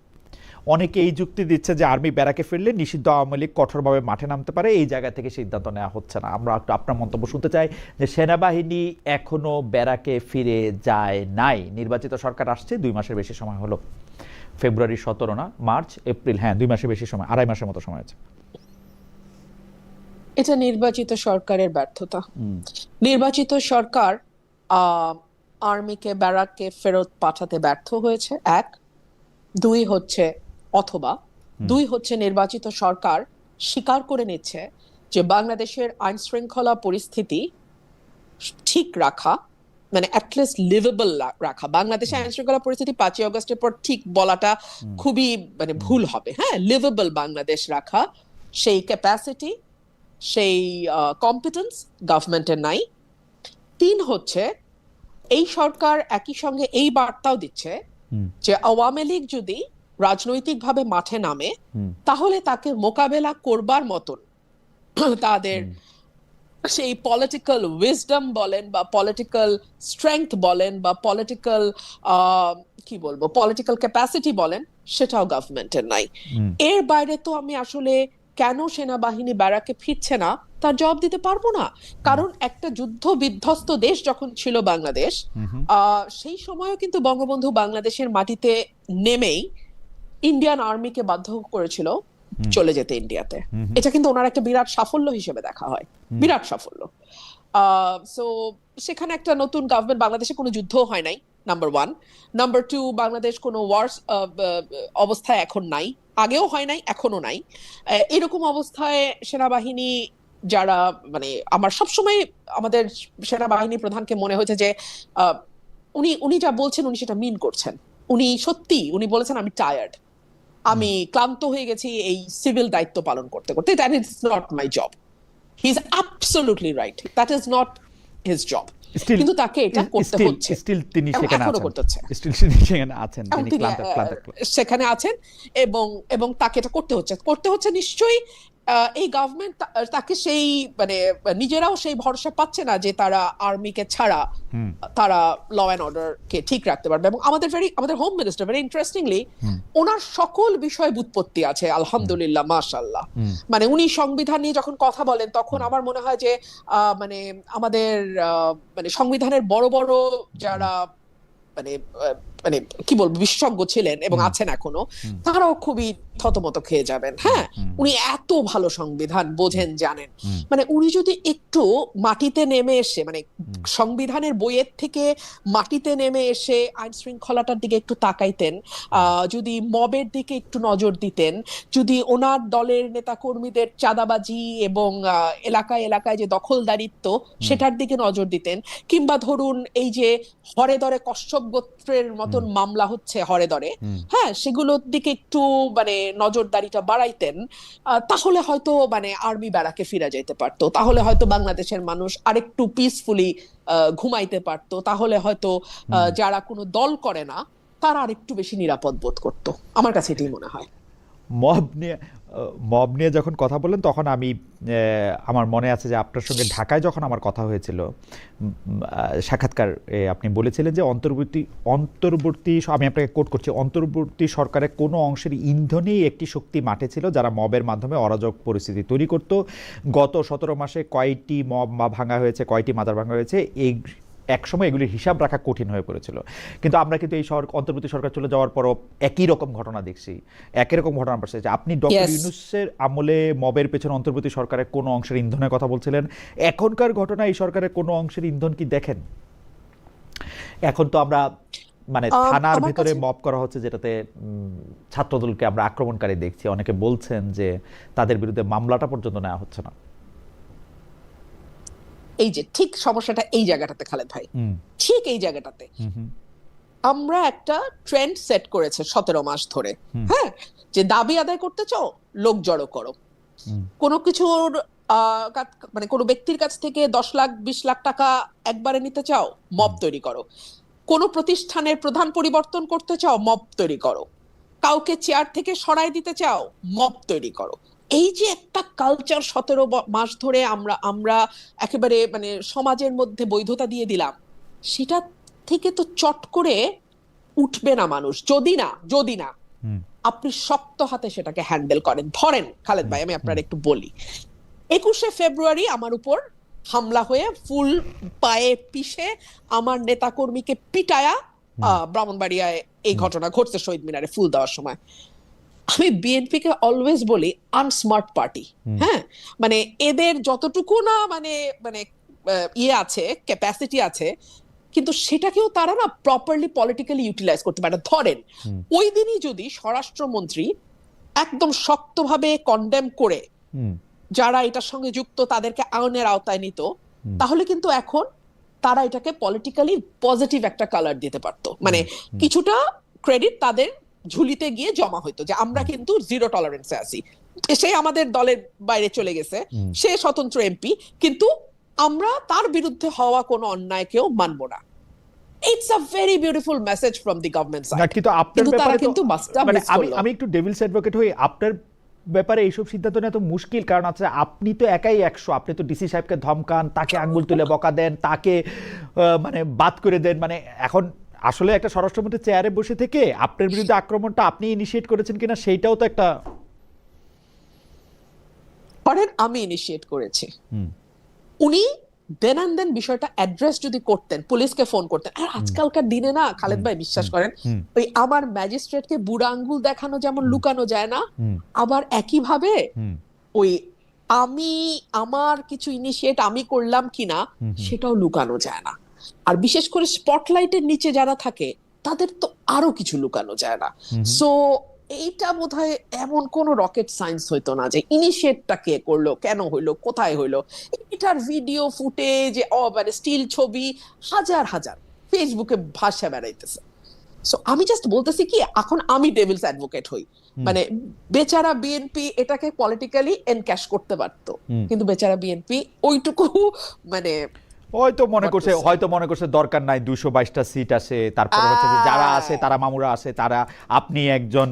S1: অনেকে এই যুক্তি দিচ্ছে যে আর্মি ব্যারাকে ফিরলে নিষিদ্ধ আওয়ামী লীগ কঠোরভাবে মাঠে নামতে পারে, এই জায়গা থেকে সিদ্ধান্ত নেওয়া হচ্ছে না। আমরা একটু আপনার মন্তব্য শুনতে চাই যে সেনাবাহিনী এখনো ব্যারাকে ফিরে যায় নাই। নির্বাচিত সরকার আসছে 2 মাসের বেশি সময় হলো, ফেব্রুয়ারি 17 না, মার্চ এপ্রিল, হ্যাঁ 2 মাসের বেশি সময়, 2.5 মাসের মতো সময় আছে।
S2: এটা নির্বাচিত সরকারের ব্যর্থতা। নির্বাচিত সরকার আর্মিকে ব্যারাকে ফেরত পাঠাতে ব্যর্থ হয়েছে, 1। 2 হচ্ছে নির্বাচিত সরকার স্বীকার করে নিচ্ছে যে বাংলাদেশের আইন শৃঙ্খলা পরিস্থিতি ঠিক রাখা, মানে অ্যাটলিস্ট লিভেবল রাখা। বাংলাদেশের আইন শৃঙ্খলা পরিস্থিতি 5ই আগস্টের পর ঠিক বলাটা খুবই মানে ভুল হবে, হ্যাঁ, লিভেবল বাংলাদেশ রাখা, সেই ক্যাপাসিটি, সেই কম্পিটেন্স গভর্নমেন্টের নাই। 3 হচ্ছে এই সরকার একই সঙ্গে এই বার্তাও দিচ্ছে যে আওয়ামী লীগ যদি রাজনৈতিকভাবে মাঠে নামে তাহলে তাকে মোকাবেলা করবার মতন তাদের সেই পলিটিক্যাল উইজডম বলেন বা পলিটিক্যাল স্ট্রেংথ বলেন বা পলিটিক্যাল কি বলবো পলিটিক্যাল ক্যাপাসিটি বলেন, সেটাও গভর্নমেন্টের নাই। এর বাইরে তো আমি আসলে কেন সেনাবাহিনী ব্যারাকে ফিরছে না তার জবাব দিতে পারবো না। কারণ একটা যুদ্ধ বিধ্বস্ত দেশ যখন ছিল বাংলাদেশ, সেই সময়ও কিন্তু বঙ্গবন্ধু বাংলাদেশের মাটিতে নেমেই ইন্ডিয়ান আর্মিকে বাধ্য করেছিল চলে যেতে ইন্ডিয়াতে। এটা কিন্তু ওনার একটা বিরাট সাফল্য হিসেবে দেখা হয়, বিরাট সাফল্য। সো সেখানে একটা নতুন গভর্নমেন্ট, বাংলাদেশে কোনো যুদ্ধ হয় নাই, number one. Number two, Bangladesh কোনো ওয়ার অবস্থায় এখন নাই, আগেও হয় নাই, এখনো নাই। এরকম অবস্থায় সেনাবাহিনী যারা, মানে আমার সবসময় আমাদের সেনাবাহিনী প্রধানকে মনে হয়েছে যে উনি উনি যা বলছেন উনি সেটা মিন করছেন। উনি সত্যি উনি বলেছেন আমি টায়ার্ড, আমি ক্লান্ত হয়ে গেছি এই সিভিল দায়িত্ব পালন করতে করতে, that is not my job. He is absolutely right, that is not his job. কিন্তু তাকে এটা করতে হচ্ছে,
S1: স্টিল তিনি
S2: এবং
S1: সেখানে
S2: এখনো
S1: আছেন,
S2: করতে হচ্ছে,
S1: স্টিল তিনি সেখানে আছেন,
S2: এবং
S1: তিনি
S2: তিনি সেখানে আছেন, এবং এবং তাকে এটা করতে হচ্ছে নিশ্চয়ই। এই গভর্নমেন্ট তাকে সেই, মানে নিজেরাও সেই ভরসা পাচ্ছে না যে তারা আর্মিকে ছাড়া তারা ল অ্যান্ড অর্ডার কে ঠিক রাখতে পারবে। এবং আমাদের হোম মিনিস্টার ভেরি ইন্টারেস্টিংলি ওনার সকল বিষয়ে ব্যুৎপত্তি আছে, আলহামদুলিল্লাহ, মাশাআল্লাহ। মানে উনি সংবিধান নিয়ে যখন কথা বলেন তখন আমার মনে হয় যে মানে আমাদের মানে সংবিধানের বড় বড় যারা মানে মানে কি বলবো বিশেষজ্ঞ ছিলেন এবং আছেন এখনো, তারাও খুবই থতমত খেয়ে যাবেন। হ্যাঁ, উনি এত ভালো সংবিধান বোঝেন, জানেন। মানে উনি যদি একটু মাটিতে নেমে এসে, মানে সংবিধানের বইয়ের থেকে মাটিতে নেমে এসে আইন শৃঙ্খলাটার দিকে একটু তাকাইতেন, যদি মবের দিকে একটু নজর দিতেন, যদি ওনার দলের নেতাকর্মীদের চাঁদাবাজি এবং এলাকায় এলাকায় যে দখলদারিত্ব সেটার দিকে নজর দিতেন, কিংবা ধরুন এই যে হরে দরে কশ্যপ গোত্রের মতন মামলা হচ্ছে হরে দরে, হ্যাঁ, সেগুলোর দিকে একটু মানে নজরদারিটা বাড়াইতেন, তাহলে হয়তো মানে আর্মি ব্যারাকে ফিরে যেতে পারতো, তাহলে হয়তো বাংলাদেশের মানুষ আরেকটু পিসফুলি ঘুমাইতে পারতো, তাহলে হয়তো যারা কোনো দল করে না তারা আরেকটু বেশি নিরাপদ বোধ করতো। আমার কাছে এটাই মনে হয়।
S1: মব নিয়ে যখন কথা বললেন তখন আমি আমার মনে আছে যে আপনার সঙ্গে ঢাকায় যখন আমার কথা হয়েছিল, সাক্ষাৎকার আপনি বলেছিলেন যে অন্তর্বর্তী আমি আপনাকে কোট করছি, অন্তর্বর্তী সরকারের কোনো অংশের ইন্ধনেই একটি শক্তি মাঠে ছিল যারা মবের মাধ্যমে অরাজক পরিস্থিতি তৈরি করত। গত 17 মাসে কয়টি মব ভাঙা হয়েছে, কয়টি মাজার ভাঙা হয়েছে, এই একসময় এগুলির হিসাব রাখা কঠিন হয়ে পড়েছিল। কিন্তু আমরা কিন্তু এই অন্তর্বর্তী সরকার চলে যাওয়ার পরও একই রকম ঘটনা দেখছি, একই রকম ঘটনা পাচ্ছে। আপনি ডক্টর ইউনূসের আমলে মবের পেছনে অন্তর্বর্তী সরকারের কোনো অংশের ইন্ধনের কথা বলছিলেন, এখনকার ঘটনা এই সরকারের কোনো অংশের ইন্ধন কি দেখেন? এখন তো আমরা মানে থানার ভিতরে মব করা হচ্ছে, যেটাতে ছাত্রদলকে আমরা আক্রমণকারী দেখছি। অনেকে বলছেন যে তাদের বিরুদ্ধে মামলাটা পর্যন্ত নেওয়া হচ্ছে না।
S2: এই যে ঠিক সমস্যাটা এই জায়গাটাতে খালেদ ভাই, ঠিক এই জায়গাটাতে আমরা একটা ট্রেন্ড সেট করেছে 17 মাস ধরে, হ্যাঁ, যে দাবি আদায় করতে চাও লোক জড়ো করো, কোনো কিছুর মানে কোনো ব্যক্তির কাছ থেকে 10 লাখ 20 লাখ টাকা একবারে নিতে চাও, মব তৈরি করো, কোনো প্রতিষ্ঠানের প্রধান পরিবর্তন করতে চাও, মব তৈরি করো, কাউকে চেয়ার থেকে সরাই দিতে চাও, মব তৈরি করো। এই যে একটা কালচার 17 মাস ধরে আমরা একেবারে মানে সমাজের মধ্যে বৈধতা দিয়ে দিলাম, সেটা থেকে তো চট করে উঠবে না মানুষ, যদি না আপনি শক্ত হাতে সেটাকে হ্যান্ডেল করেন। ধরেন খালেদ ভাই, আমি আপনার একটু বলি, 21শে ফেব্রুয়ারি আমার উপর হামলা হয়ে ফুল পায়ে পিষে আমার নেতাকর্মীকে পিটায়া ব্রাহ্মণবাড়িয়ায় এই ঘটনা ঘটছে শহীদ মিনারে ফুল দেওয়ার সময়। আমি বিএনপি কে অলওয়েজ বলি আনস্মার্ট পার্টি। হ্যাঁ, মানে এদের যতটুকু না মানে মানে ইয়ে আছে, ক্যাপাসিটি আছে, কিন্তু সেটাকেও তারা না প্রপারলি পলিটিক্যালি ইউটিলাইজ করতে পারে। ধরেন ওই দিনই যদি স্বরাষ্ট্রমন্ত্রী একদম শক্তভাবে কন্ডেম করে যারা এটার সঙ্গে যুক্ত তাদেরকে আইনের আওতায় নিত, তাহলে কিন্তু এখন তারা এটাকে পলিটিক্যালি পজিটিভ একটা কালার দিতে পারতো। মানে কিছুটা ক্রেডিট তাদের ঝুলিতে গিয়ে জমা হইতো যে আমরা কিন্তু জিরো টলারেন্সে আছি, সে আমাদের দলের বাইরে চলে গেছে, সে স্বতন্ত্র এমপি, কিন্তু আমরা তার বিরুদ্ধে হওয়া কোনো অন্যায়কেও মানব না। It's a very beautiful message from the government side. কিন্তু তারা কিন্তু
S1: আমি একটু ডেভিলস অ্যাডভোকেট হই, আপনার ব্যাপারে এইসব সিদ্ধান্ত নেওয়া তো মুশকিল, কারণ আছে আপনি তো একাই 100, আপনি তো ডিসি সাহেবকে ধমকান, তাকে আঙ্গুল তুলে বকা দেন, তাকে মানে বাদ করে দেন। মানে এখন আসলে একটা স্বরাষ্ট্রমন্ত্রী চেয়ারে বসে থেকে আপনার বিরুদ্ধে আক্রমণটা আপনি ইনিশিয়েট করেছেন কিনা সেইটাও তো একটা
S2: ধরেন আমি ইনিশিয়েট করেছি,
S1: হুম,
S2: উনি দেন অ্যান্ড দেন বিষয়টা অ্যাড্রেস যদি করতেন, পুলিশকে ফোন করতেন। আর আজকালকার দিনে না খালেদ ভাই বিশ্বাস করেন,
S1: হুম,
S2: ওই আমার ম্যাজিস্ট্রেটকে বুড়া আঙ্গুল দেখানো যেমন লুকানো যায় না,
S1: হুম,
S2: আবার একইভাবে
S1: হুম,
S2: ওই আমি আমার কিছু ইনিশিয়েট আমি করলাম কিনা
S1: হুম, হুম,
S2: সেটাও লুকানো যায় না। আর বিশেষ করে স্পটলাইটের নিচে যারা থাকে তাদের তো আরো কিছু লুকানো যায় না।
S1: হুম,
S2: সো এইটা বোধহয় এমন কোন রকেট সায়েন্স হইতো না যে ইনিশিয়েটটা কে করলো, কেন হইলো, কোথায় হইলো। এটার ভিডিও ফুটেজ, মানে স্টিল ছবি হাজার হাজার ফেসবুকে ভাসা বেড়াইতেছে। সো আমি জাস্ট বলতেছি কি, এখন আমি ডেভিলস অ্যাডভোকেট হই,
S1: হুম,
S2: মানে বেচারা বিএনপি এটাকে পলিটিক্যালি এনক্যাশ করতে পারতো,
S1: হুম।
S2: কিন্তু বেচারা বিএনপি ওইটুকু মানে
S1: হয়তো মনে করছে দরকার নাই, 222টা সিট আসে, তারপরে হচ্ছে যে যারা আসে তারা মামুরা আসে, তারা আপনি একজন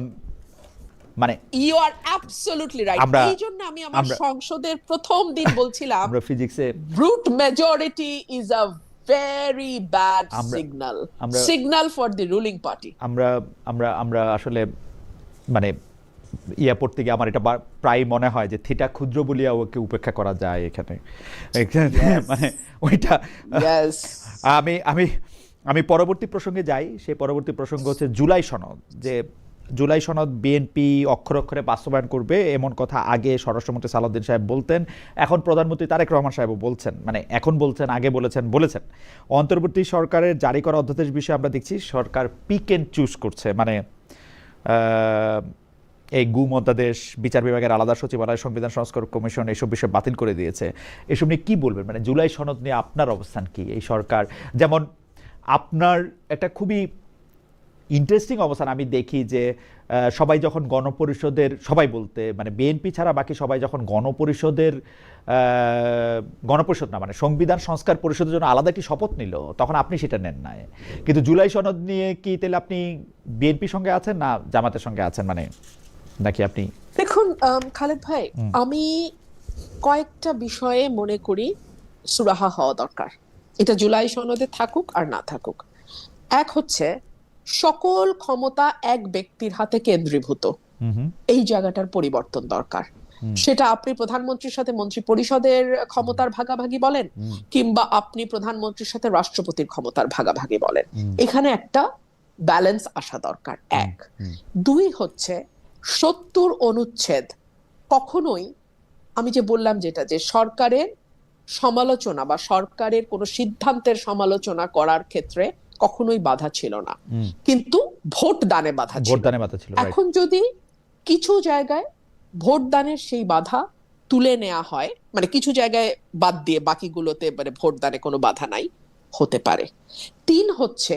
S1: মানে
S2: ইউ আর অ্যাবসলিউটলি রাইট।
S1: আমরা
S2: এই জন্য আমি আমার
S1: আমরা
S2: সংসদের প্রথম দিন বলছিলাম
S1: আমরা ফিজিক্সে
S2: brute majority is a very bad
S1: আমরা
S2: সিগন্যাল,
S1: আমরা
S2: signal for the ruling party.
S1: আমরা আমরা আমরা আসলে মানে ইয়া পড়তে গিয়ে আমার এটা প্রায় মনে হয় যে থিটা ক্ষুদ্র বলিয়া ওকে উপেক্ষা করা যায় এখানে। মানে ওইটা
S2: ইয়েস।
S1: আমি আমি আমি পরবর্তী প্রসঙ্গে যাই। সেই পরবর্তী প্রসঙ্গ হচ্ছে জুলাই সনদ। যে জুলাই সনদ বিএনপি অক্ষরে অক্ষরে বাস্তবায়ন করবে এমন কথা আগে স্বরাষ্ট্রমন্ত্রী সালাউদ্দিন সাহেব বলতেন, এখন প্রধানমন্ত্রী তারেক রহমান সাহেবও বলছেন, মানে এখন বলছেন, আগে বলেছেন। অন্তর্বর্তী সরকারের জারি করা অধ্যাদেশ বিষয়ে আমরা দেখছি সরকার পিক এন্ড চুজ করছে, মানে এই গুম অধ্যাদেশ, বিচার বিভাগের আলাদা সচিবালয়, সংবিধান সংস্কার কমিশন এইসব বিষয় বাতিল করে দিয়েছে। এসব নিয়ে কি বলবেন? মানে জুলাই সনদ নিয়ে আপনার অবস্থান কি? এই সরকার যেমন আপনার একটা খুবই ইন্টারেস্টিং অবস্থান আমি দেখি যে সবাই যখন গণপরিষদের, সবাই বলতে মানে বিএনপি ছাড়া বাকি সবাই যখন গণপরিষদ না মানে সংবিধান সংস্কার পরিষদের জন্য আলাদা একটি শপথ নিল, তখন আপনি সেটা নেন নাই। কিন্তু জুলাই সনদ নিয়ে কি তাহলে আপনি বিএনপির সঙ্গে আছেন না জামাতের সঙ্গে আছেন, মানে নাকি আপনি?
S2: দেখুন খালেদ ভাই, আমি কয়েকটা বিষয়ে মনে করি সুরাহা হওয়া দরকার, এটা জুলাই সনদে থাকুক আর না থাকুক। এক হচ্ছে সকল ক্ষমতা এক ব্যক্তির হাতে কেন্দ্রীভূত, এই জায়গাটার পরিবর্তন দরকার। সেটা আপনি প্রধানমন্ত্রীর সাথে মন্ত্রী পরিষদের ক্ষমতার ভাগাভাগি বলেন, কিংবা আপনি প্রধানমন্ত্রীর সাথে রাষ্ট্রপতির ক্ষমতার ভাগাভাগি বলেন, এখানে একটা ব্যালেন্স আসা দরকার। এক। দুই হচ্ছে 70 অনুচ্ছেদ কখনোই, আমি যে বললাম যেটা, যে সরকারের সমালোচনা বা সরকারের কোনো সিদ্ধান্তের সমালোচনা করার ক্ষেত্রে কখনোই বাধা ছিল না, কিন্তু ভোট দানে বাধা ছিল। এখন যদি কিছু জায়গায় ভোট দানের সেই বাধা তুলে নেওয়া হয়, মানে কিছু জায়গায় বাদ দিয়ে বাকিগুলোতে মানে ভোট দানে কোনো বাধা নাই, হতে পারে। তিন হচ্ছে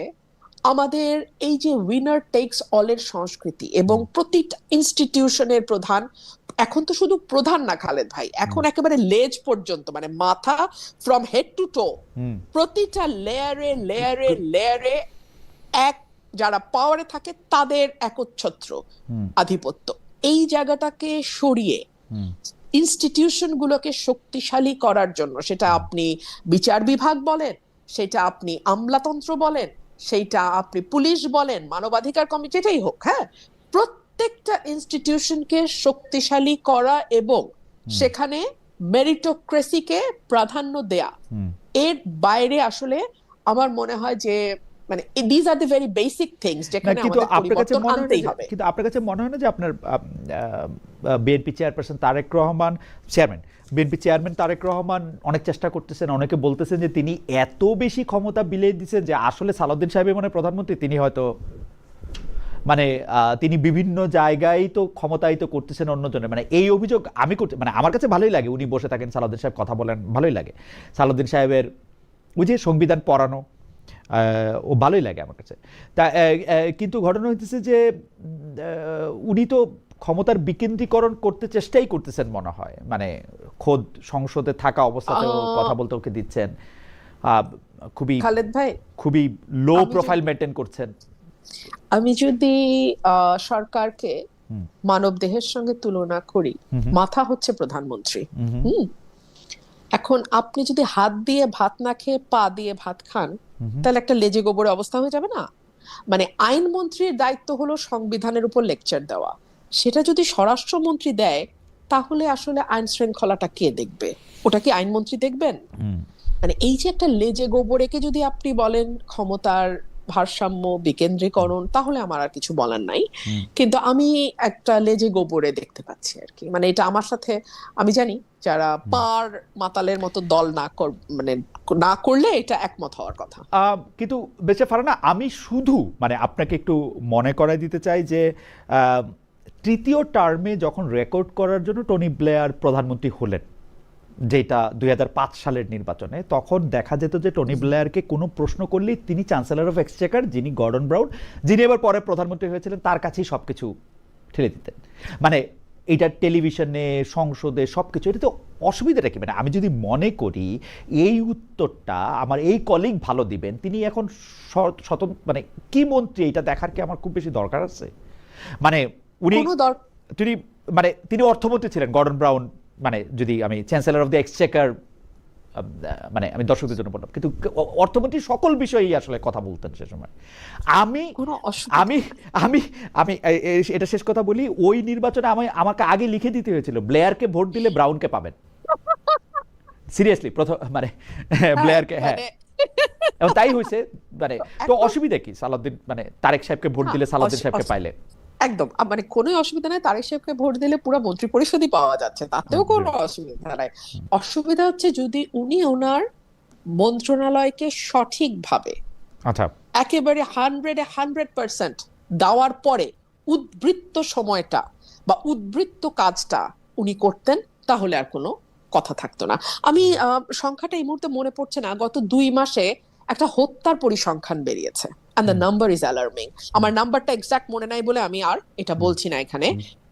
S2: আমাদের এই যে উইনার টেকস অলের সংস্কৃতি, এবং প্রতিটা ইনস্টিটিউশনের প্রধান, এখন তো শুধু প্রধান না খালেদ ভাই, এখন একেবারে লেজ পর্যন্ত, মানে মাথা ফ্রম হেড টু টো, প্রতিটা লেয়ারে লেয়ারে লেয়ারে এক যারা পাওয়ারে থাকে তাদের একচ্ছত্র আধিপত্য। এই জায়গাটাকে সরিয়ে ইনস্টিটিউশন গুলোকে শক্তিশালী করার জন্য, সেটা আপনি বিচার বিভাগ বলেন, সেটা আপনি আমলাতন্ত্র বলেন, সেইটা আপনি পুলিশ বলেন, মানবাধিকার কমিটি, যেটাই হোক, হ্যাঁ, প্রত্যেকটা ইনস্টিটিউশনকে শক্তিশালী করা এবং সেখানে মেরিটোক্রেসিকে প্রাধান্য দেয়া, এর বাইরে আসলে আমার মনে হয় যে মানে this are the very basic things যেখানে আমাদের পরিবর্তন আনতেই হবে।
S1: কিন্তু আপনার কাছে মনে হয় না যে আপনার BNP chairperson Tarique Rahman, BNP chairman Tarique Rahman অনেক চেষ্টা করতেছেন, অনেকে বলতেছেন যে তিনি এত বেশি ক্ষমতা বিলিয়ে দিচ্ছেন যে আসলে সালাউদ্দিন সাহেবের মনে প্রধানমন্ত্রী, তিনি হয়তো মানে তিনি বিভিন্ন জায়গায় তো ক্ষমতায়িত করতেছেন অন্যজনের, মানে এই অভিযোগ আমি করতে, মানে আমার কাছে ভালোই লাগে উনি বসে থাকেন, সালাউদ্দিন সাহেব কথা বলেন, ভালোই লাগে। সালাউদ্দিন সাহেবের ওই যে সংবিধান পড়ানো, ও ভালোই লাগে আমার কাছে। তা কিন্তু ঘটনা হইতেছে যে উনি তো ক্ষমতার বিকেন্দ্রীকরণ করতে চেষ্টাই করতেছেন মনে হয়, মানে খোদ সংসদে থাকা অবস্থাতেও কথা বলতে ওকে দিচ্ছেন, খুবই
S2: খালেদ ভাই
S1: খুবই লো প্রোফাইল মেনটেন করছেন।
S2: আমি যদি সরকারকে মানব দেহের সঙ্গে তুলনা করি, মাথা হচ্ছে প্রধানমন্ত্রী। এখন আপনি যদি হাত দিয়ে ভাত না খেয়ে পা দিয়ে ভাত খান, তাহলে একটা লেজে গোবরে অবস্থা হয়ে যাবে না? মানে আইনমন্ত্রীর দায়িত্ব হলো সংবিধানের উপর লেকচার দেওয়া, সেটা যদি স্বরাষ্ট্রমন্ত্রী দেয় তাহলে আসলে আইন শৃঙ্খলাটা কে দেখবে? ওটা কি আইনমন্ত্রী দেখবেন?
S1: হুম।
S2: মানে এই যে একটা লেজে গোবরেকে যদি আপনি বলেন ক্ষমতার ভারসাম্য বিকেন্দ্রীকরণ, তাহলে আমার আর কিছু বলার নাই।
S1: হুম।
S2: কিন্তু আমি একটা লেজে গোবরে দেখতে পাচ্ছি আর কি। মানে এটা আমার সাথে, আমি জানি যারা পার মাতালের মতো দল মানে না করলে এটা একমত হওয়ার কথা।
S1: কিন্তু বেঁচে ফারানা, আমি শুধু মানে আপনাকে একটু মনে করাই দিতে চাই যে আহ, তৃতীয় টার্মে যখন রেকর্ড করার জন্য টনি ব্লেয়ার প্রধানমন্ত্রী হলেন, যেটা 2005 সালের নির্বাচনে, তখন দেখা যেত যে টনি ব্লেয়ারকে কোনো প্রশ্ন করলেই তিনি চ্যান্সেলর অফ এক্সচেকার, যিনি গর্ডন ব্রাউন, যিনি এবার পরে প্রধানমন্ত্রী হয়েছিলেন, তার কাছেই সবকিছু ঠেলে দিতেন। মানে এটা টেলিভিশনে, সংসদে, সবকিছু, এটা তো অসুবিধাটা কি? মানে আমি যদি মনে করি এই উত্তরটা আমার এই কলিগ ভালো দিবেন, তিনি এখন স্বতন্ত্র মানে কি মন্ত্রী, এটা দেখার কি আমার খুব বেশি দরকার আছে? মানে উনি তিনি মানে তিনি অর্থমন্ত্রী ছিলেন গর্ডন ব্রাউন, মানে যদি আমি চ্যান্সেলর অফ দ্য এক্সচেকার, মানে আমি দর্শকদের জন্য বললাম, কিন্তু অর্থমন্ত্রী সকল বিষয়েই আসলে কথা বলতেন সে সময়। আমি আমি আমি আমি এটা শেষ কথা বলি, ওই নির্বাচনে আমাকে আগে লিখে দিতে হয়েছিল ব্লেয়ারকে ভোট দিলে ব্রাউনকে পাবেন। সিরিয়াসলি, প্রথম মানে ব্লেয়ারকে, হ্যাঁ, এবং তাই হয়েছে। মানে তো অসুবিধা কি? সালাউদ্দিন মানে তারেক সাহেবকে ভোট দিলে সালাউদ্দিন সাহেবকে পাইলে
S2: একদম মানে কোনো অসুবিধা নাই। তারেক সাহেবকে ভোট দিলে পুরো মন্ত্রী পরিষদই পাওয়া যাচ্ছে, তাতেও কোনো অসুবিধা নাই। অসুবিধা হচ্ছে যদি উনি ওনার মন্ত্রণালয়কে সঠিকভাবে, আচ্ছা, একেবারে 100% দেওয়ার পরে উদ্বৃত্ত সময়টা বা উদ্বৃত্ত কাজটা উনি করতেন, তাহলে আর কোনো কথা থাকতো না। আমি সংখ্যাটা এই মুহূর্তে মনে পড়ছে না, গত 2 মাসে একটা হত্যার পরিসংখ্যান বেরিয়েছে, and the number is alarming. আমার নাম্বারটা এক্সাক্ট মনে নাই বলে আমি আর এটা বলছি না এখানে,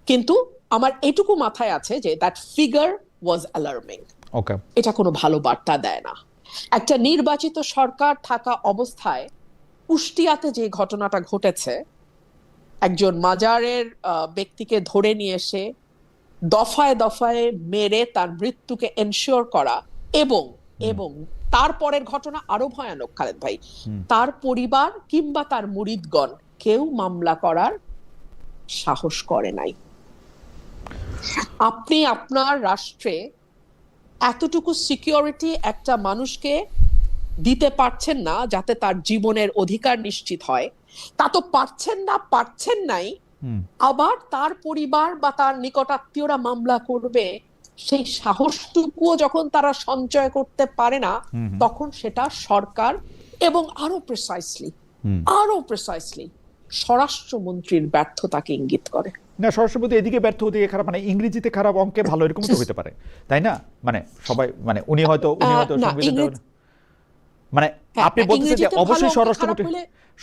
S2: কিন্তু আমার এটুকু মাথায় আছে যে that figure was alarming.
S1: ওকে,
S2: এটা কোনো ভালো বার্তা দেয় না। একটা নির্বাচিত সরকার থাকা অবস্থায় কুষ্টিয়াতে যে ঘটনাটা ঘটেছে, একজন মাজারের ব্যক্তিকে ধরে নিয়ে এসে দফায় দফায় মেরে তার মৃত্যুকে এনশিওর করা, এবং এবং তারপরের ঘটনা আরো ভয়ানক খালেদ ভাই, তার পরিবার কিংবা তার মুরিদগণ কেউ মামলা করার সাহস করে নাই। আপনি আপনার রাষ্ট্রে এতটুকু সিকিউরিটি একটা মানুষকে দিতে পারছেন না যাতে তার জীবনের অধিকার নিশ্চিত হয়, তা তো পারছেন নাই, আবার তার পরিবার বা তার নিকটাত্মীয়রা মামলা করবে, সেই সাহসটুকুও যখন তারা সঞ্চয় করতে পারে না, তখন সেটা সরকার এবং আরো প্রিসাইসলি স্বরাষ্ট্রমন্ত্রীর ব্যর্থতাকে ইঙ্গিত করে।
S1: না, স্বরাষ্ট্রমন্ত্রী এদিকে ব্যর্থ, ওদিকে খারাপ, মানে ইংরেজিতে খারাপ, অঙ্কে ভালো, এরকম তো হতে পারে, তাই না? মানে সবাই মানে উনি হয়তো মানে আপনি বলতেছেন যে অবশ্যই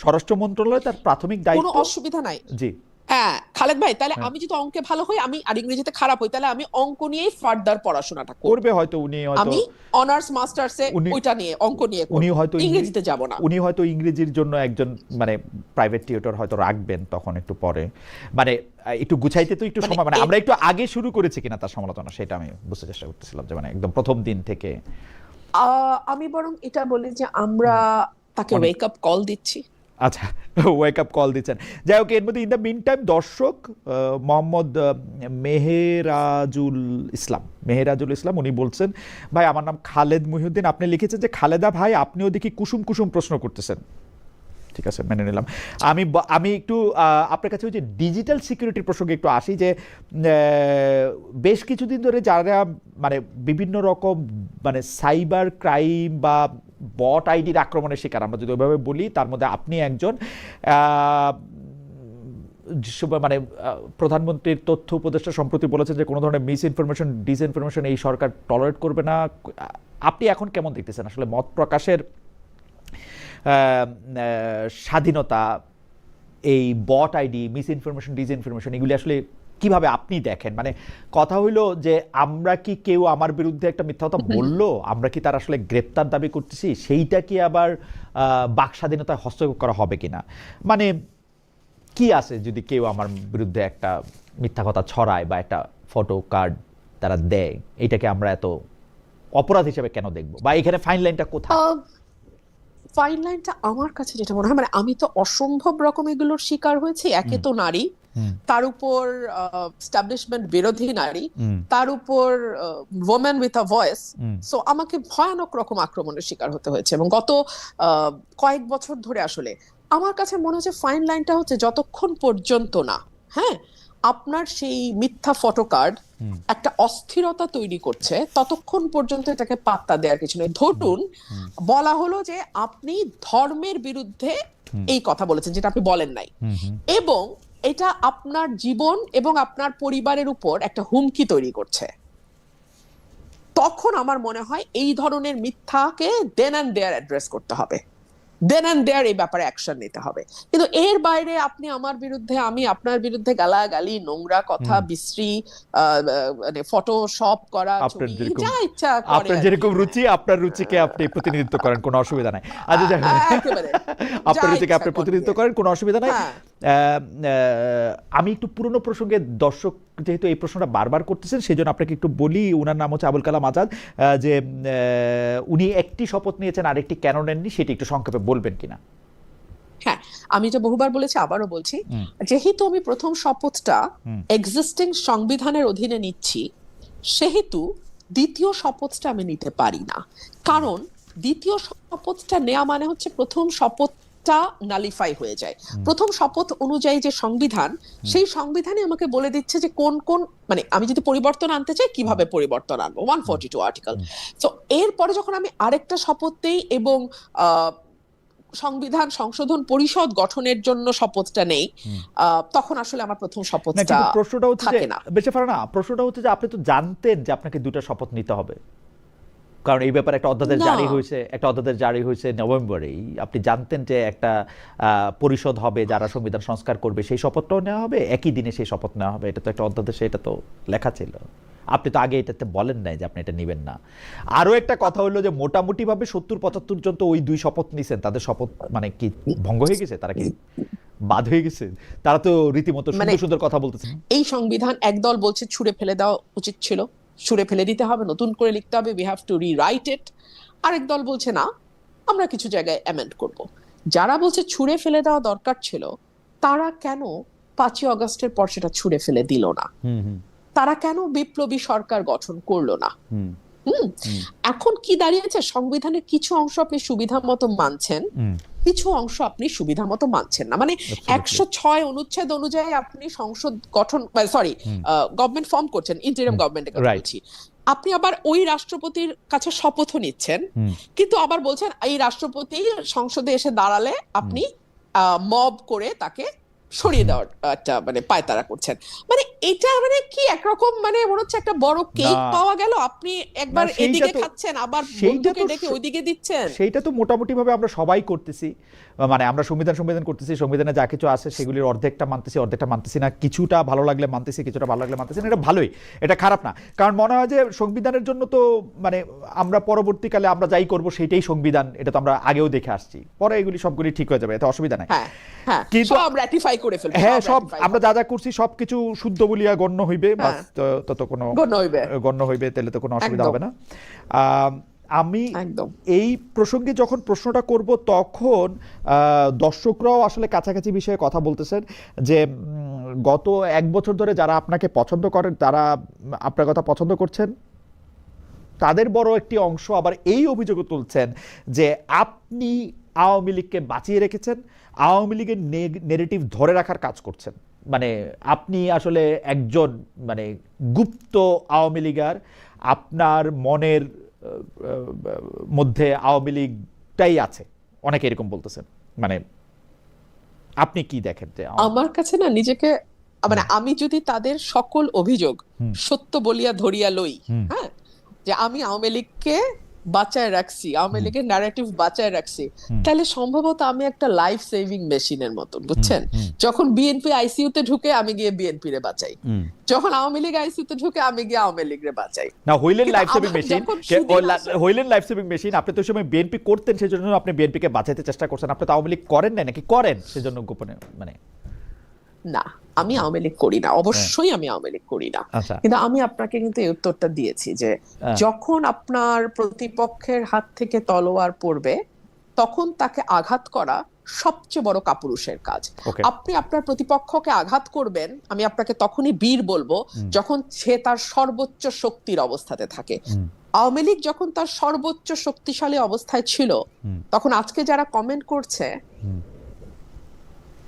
S1: স্বরাষ্ট্র মন্ত্রণালয় তার প্রাথমিক দায়িত্ব,
S2: কোনো অসুবিধা নাই।
S1: জি
S2: হ্যাঁ খালেদ ভাই, তাহলে আমি যদি অঙ্কে ভালো হই, আমি আর ইংরেজিতে খারাপ হই, তাহলে আমি অঙ্ক নিয়েই ফার্দার পড়াশোনাটা
S1: করবে হয়তো উনি,
S2: আমি অনার্স মাস্টার্সে ওইটা নিয়ে অঙ্ক নিয়ে
S1: উনি হয়তো
S2: ইংরেজিতে যাব না।
S1: উনি হয়তো ইংরেজির জন্য একজন মানে প্রাইভেট টিউটর হয়তো রাখবেন তখন একটু পরে, মানে একটু গুছাইতে তো একটু সময়, মানে আমরা একটু আগে শুরু করেছি কিনা তার সমালোচনা, সেটা আমি বুঝতে চেষ্টা করতেছিলাম, যে মানে একদম প্রথম দিন থেকে।
S2: আমি বরং এটা বলি যে আমরা তাকে ওয়েক আপ কল দিচ্ছি।
S1: আচ্ছা, ওয়েক আপ কল দিচ্ছেন। যাই হোক, এর মধ্যে ইন দ্য মিন টাইম দর্শক মোহাম্মদ মেহেরাজুল ইসলাম উনি বলছেন, ভাই আমার নাম খালেদ মহিউদ্দিন, আপনি লিখেছেন যে খালেদা ভাই আপনিও দেখি কুসুম কুসুম প্রশ্ন করতেছেন। ঠিক আছে, মেনে নিলাম। আমি একটু আপনার কাছে ওই যে ডিজিটাল সিকিউরিটির প্রসঙ্গে একটু আসি, যে বেশ কিছুদিন ধরে যারা মানে বিভিন্ন রকম মানে সাইবার ক্রাইম বা বট আইডির আক্রমণের শিকার, আমরা যদি ওইভাবে বলি, তার মধ্যে আপনি একজন, মানে প্রধানমন্ত্রীর তথ্য উপদেষ্টা সম্প্রতি বলেছেন যে কোনো ধরনের মিস ইনফরমেশন, ডিসইনফরমেশন এই সরকার টলারেট করবে না। আপনি এখন কেমন দেখতেছেন আসলে মত প্রকাশের স্বাধীনতা, এই bot ID, misinformation, disinformation, এগুলি আসলে কিভাবে আপনি দেখেন? মানে কথা হইল যে আমরা কি কেউ আমার বিরুদ্ধে একটা মিথ্যা কথা বললো, আমরা কি তার আসলে গ্রেপ্তার দাবি করতেছি, সেইটা কি আবার বাক স্বাধীনতায় হস্তক্ষেপ করা হবে কিনা? মানে কি আছে যদি কেউ আমার বিরুদ্ধে একটা মিথ্যা কথা ছড়ায় বা একটা ফটো কার্ড তারা দেয়, এইটাকে আমরা এত অপরাধ হিসেবে কেন দেখবো, বা এখানে ফাইন লাইনটা কোথায়?
S2: ফাইন লাইনটা আমার কাছে যেটা মনে হয়, মানে আমি তো অসম্ভব রকম এগুলোর শিকার হয়েছি। একে তো নারী, তার উপর এস্টাবলিশমেন্ট বিরোধী নারী,
S1: হুম,
S2: তার উপর women with a voice.
S1: Hmm,
S2: so আমাকে ভয়ানক রকম আক্রমণের শিকার হতে হয়েছে, এবং গত কয়েক বছর ধরে আসলে আমার কাছে মনে হচ্ছে ফাইন লাইনটা হচ্ছে যতক্ষণ পর্যন্ত না, হ্যাঁ, আপনার সেই মিথ্যা ফটোকার্ড
S1: হুম,
S2: একটা অস্থিরতা তৈরি করছে, ততক্ষণ পর্যন্ত এটাকে পাত্তা দেওয়ার কিছু নেই। ধরুন
S1: হুম,
S2: বলা হলো যে আপনি ধর্মের বিরুদ্ধে
S1: হুম,
S2: এই কথা বলেছেন, যেটা আপনি বলেন নাই,
S1: হুম, হুম,
S2: এবং এটা আপনার জীবন এবং আপনার পরিবারের উপর একটা হুমকি তৈরি করছে, তখন আমার মনে হয় এই ধরনের মিথ্যাকে দেন অ্যান্ড দেয়ার অ্যাড্রেস করতে হবে, দেন অ্যান্ড দেয়ার এই ব্যাপারে অ্যাকশন নিতে হবে। কিন্তু এর বাইরে আপনি আমার বিরুদ্ধে, আমি আপনার বিরুদ্ধে গালাগালি, নোংরা কথা,
S1: হুম।
S2: বিশ্রী মানে ফটোশপ করা
S1: আপনার
S2: ছবি,
S1: যেরকম
S2: যা ইচ্ছা করে
S1: আপনার
S2: আর
S1: যেরকম
S2: কি।
S1: রুচি, আপনার রুচিকে আপনি প্রতিনিধিত্ব করেন, কোনো অসুবিধা নাই। আচ্ছা যাই হোক,
S2: একেবারে যা
S1: আপনার রুচিকে
S2: ইচ্ছা
S1: আপনি
S2: করেন
S1: প্রতিনিধিত্ব
S2: গিয়ে।
S1: করেন, কোনো অসুবিধা নাই।
S2: হ্যাঁ,
S1: আমি একটু পুরনো প্রসঙ্গে, দর্শক যেহেতু এই প্রশ্নটা বারবার করতেছেন, সেই জন্য আপনাকে একটু বলি। উনার নাম হচ্ছে আবুল কালাম আজাদ। যে উনি একটি শপথ নিয়েছেন, আরেকটি কেন নেননি, সেটি একটু সংক্ষেপে বলবেন কিনা?
S2: হ্যাঁ, আমি এটা বহুবার বলেছি, আবারও বলছি,
S1: হুম,
S2: যেহেতু আমি প্রথম শপথটা
S1: হুম,
S2: এক্সিস্টিং সংবিধানের অধীনে নিচ্ছি, সেহেতু দ্বিতীয় শপথটা আমি নিতে পারি না। কারণ দ্বিতীয় শপথটা নেওয়া মানে হচ্ছে প্রথম শপথটা নালিফাই হয়ে যায়।
S1: হুম,
S2: প্রথম শপথ অনুযায়ী যে সংবিধান,
S1: হুম,
S2: সেই সংবিধানে আমাকে বলে দিচ্ছে যে কোন কোন, মানে আমি যদি পরিবর্তন আনতে চাই
S1: হুম,
S2: কিভাবে পরিবর্তন আনবো,
S1: হুম,
S2: 142 আর্টিকেল।
S1: হুম।
S2: তো এরপরে যখন আমি আরেকটা শপথ দেই এবং আহ সংবিধান সংশোধন পরিষদ গঠনের জন্য শপথটা নেই,
S1: হুম।
S2: তখন আসলে আমার প্রথম
S1: না,
S2: শপথটা
S1: কিন্তু প্রশ্নটা হচ্ছে যে,
S2: থাকে না।
S1: বেঁচে ফেরা না, প্রশ্নটা হচ্ছে যে আপনি তো জানতেন যে আপনাকে দুটো শপথ নিতে হবে, কারণ এই ব্যাপারে একটা অধ্যাদেশ
S2: না,
S1: জারি হয়েছে, একটা অধ্যাদেশ জারি হয়েছে নভেম্বরেই। আপনি জানতেন যে একটা পরিষদ হবে যারা সংবিধান সংস্কার করবে, সেই শপথটাও নেওয়া হবে, একই দিনে সেই শপথ নেওয়া হবে। এটা তো একটা অধ্যাদেশে, এটা তো লেখা ছিল। আপনি তো আগে এটাতে বলেন নাই যে আপনি এটা নেবেন না। আরো একটা কথা হলো যে মোটামুটি ভাবে 70-75 জন তো ওই দুই শপথ নিছেন, তাদের শপথ মানে কি ভঙ্গ হয়ে গেছে? তারা কি বাদ হয়ে গেছে? তারা তো রীতিমতো
S2: মানে
S1: সুন্দর সুন্দর কথা বলতেছেন।
S2: এই সংবিধান একদল বলছে ছুঁড়ে ফেলে দেওয়া উচিত ছিল, ছুঁড়ে ফেলে দিতে হবে, নতুন করে লিখতে হবে, উই হ্যাভ টু রিরাইট ইট। আরেক দল বলছে না, আমরা কিছু জায়গায় অ্যামেন্ড করব। যারা বলছে ছুঁড়ে ফেলে দেওয়া দরকার ছিল, তারা কেন 5ই অগস্টের পর সেটা ছুঁড়ে ফেলে দিল না?
S1: হুম, হুম,
S2: তারা কেন বিপ্লবী সরকার গঠন করলো না?
S1: হুম,
S2: হুম।
S1: হুম,
S2: এখন কি দাঁড়িয়েছে, সংবিধানের কিছু অংশ আপনি সুবিধা মতো মানছেন,
S1: হুম।
S2: কিছু অংশ আপনি সুবিধা মতো মানছেন না। মানে
S1: Absolutely.
S2: 106 অনুচ্ছেদ অনুযায়ী আপনি সংসদ গঠন, সরি,
S1: হুম,
S2: গভর্নমেন্ট ফর্ম করছেন, ইন্টারিম
S1: হুম।
S2: গভর্নমেন্টের কথা
S1: রাইট।
S2: বলছি। আপনি আবার ওই রাষ্ট্রপতির কাছে শপথও নিচ্ছেন,
S1: হুম,
S2: কিন্তু আবার বলছেন এই রাষ্ট্রপতি সংসদে এসে দাঁড়ালে
S1: হুম,
S2: আপনি মব করে তাকে সরিয়ে
S1: হুম।
S2: দেওয়ার একটা মানে পায়তারা করছেন। মানে এটা মানে কি একরকম, মানে মনে হচ্ছে একটা বড়
S1: না,
S2: কেক পাওয়া গেল, আপনি
S1: না,
S2: একবার
S1: সেইটা
S2: এদিকে
S1: তো,
S2: খাচ্ছেন, আবার
S1: সেইটা
S2: বন্ধুকে
S1: তো
S2: ডেকে ওইদিকে দিচ্ছেন।
S1: সেইটা তো মোটামুটি ভাবে আমরা সবাই করতেছি। মানে আমরা সংবিধান করতেছি, সংবিধানে যা কিছু আছে সেগুলির অর্ধেকটা মানতেছি, অর্ধেকটা মানতেছি না, কিছুটা ভালো লাগলে মানতেছি, কিছুটা ভালো লাগলে মানতেছি না। এটা ভালোই, এটা খারাপ না। কারণ মনে হয় যে সংবিধানের জন্য তো মানে আমরা পরবর্তীকালে আমরা যাই করব সেইটাই সংবিধান, এটা তো আমরা আগেও দেখে আসছি। পরে এগুলি সবগুলি ঠিক হয়ে যাবে, এতে অসুবিধা নাই।
S2: হ্যাঁ, হ্যাঁ,
S1: কিন্তু
S2: সব রেটিফাই করে ফেলবো,
S1: হ্যাঁ, সব
S2: ratify
S1: আমরা
S2: হবে।
S1: যা যা করছি সবকিছু শুদ্ধ বলিয়া গণ্য হইবে, বাস।
S2: হ্যাঁ,
S1: তত কোনো
S2: গণ্য হইবে।
S1: গণ্য হইবে, তাহলে তো কোনো অসুবিধা
S2: একদম,
S1: হবে না। আম, আমি
S2: একদম।
S1: এই প্রসঙ্গে যখন প্রশ্নটা করব, তখন দর্শকরাও আসলে কাছাকাছি বিষয়ে কথা বলতেছেন যে গত এক বছর ধরে যারা আপনাকে পছন্দ করেন, তারা আপনার কথা পছন্দ করছেন, তাদের বড় একটি অংশ আবার এই অভিযোগ তুলছেন যে আপনি আওয়ামী লীগকে বাঁচিয়ে রেখেছেন, আওয়ামী লীগের নেগেটিভ ধরে রাখার কাজ করছেন। মানে আপনি আসলে একজন মানে গুপ্ত আওয়ামী লীগার, আপনার মনের মধ্যে আওয়ামী লীগটাই আছে, অনেকে এরকম বলতেছেন। মানে আপনি কি দেখেন যে
S2: আমার কাছে না নিজেকে, মানে আমি যদি তাদের সকল অভিযোগ
S1: হুম,
S2: সত্য বলিয়া ধরিয়া লই,
S1: হুম,
S2: হ্যাঁ, যে আমি আওয়ামী লীগকে বাঁচায় রাখছি, আওয়ামী
S1: হুম,
S2: লীগের ন্যারেটিভ বাঁচায় রাখছি,
S1: হুম,
S2: তাহলে সম্ভবত আমি একটা লাইফ সেভিং মেশিনের মতন,
S1: হুম,
S2: বুঝছেন?
S1: হুম,
S2: যখন বিএনপি আইসিইউতে ঢুকে আমি গিয়ে বিএনপি রে বাঁচাই,
S1: হুম।
S2: যখন আওয়ামী লীগ আইসিইউতে ঢুকে আমি গিয়ে আওয়ামী লীগ রে বাঁচাই।
S1: না, হইলেন
S2: কিন্তু
S1: লাইফ সেভিং
S2: আমার
S1: মেশিন,
S2: যখন সুদিন আসে,
S1: হইলেন লাইফ সেভিং মেশিন। আপনি তো ওই সময় বিএনপি করতেন, সেজন্য আপনি বিএনপিকে বাঁচাইতে চেষ্টা করছেন। আপনি তো আওয়ামী লীগ করেন নাই, নাকি করেন সেজন্য গোপনে মানে?
S2: না, আমি আওয়ামী লীগ করি না,
S1: হ্যাঁ,
S2: অবশ্যই আমি আওয়ামী লীগ করি না।
S1: আচ্ছা,
S2: কিন্তু আমি আপনাকে কিন্তু এই উত্তরটা দিয়েছি যে
S1: হ্যাঁ,
S2: যখন আপনার প্রতিপক্ষের হাত থেকে তলোয়ার পড়বে, তখন তাকে আঘাত করা সবচেয়ে বড় কাপুরুষের কাজ।
S1: ওকে,
S2: আপনি আপনার প্রতিপক্ষকে আঘাত করবেন, আমি আপনাকে তখনই বীর বলবো যখন সে তার সর্বোচ্চ শক্তির অবস্থাতে থাকে। আওয়ামী লীগ যখন তার সর্বোচ্চ শক্তিশালী অবস্থায় ছিল, তখন আজকে যারা কমেন্ট করছে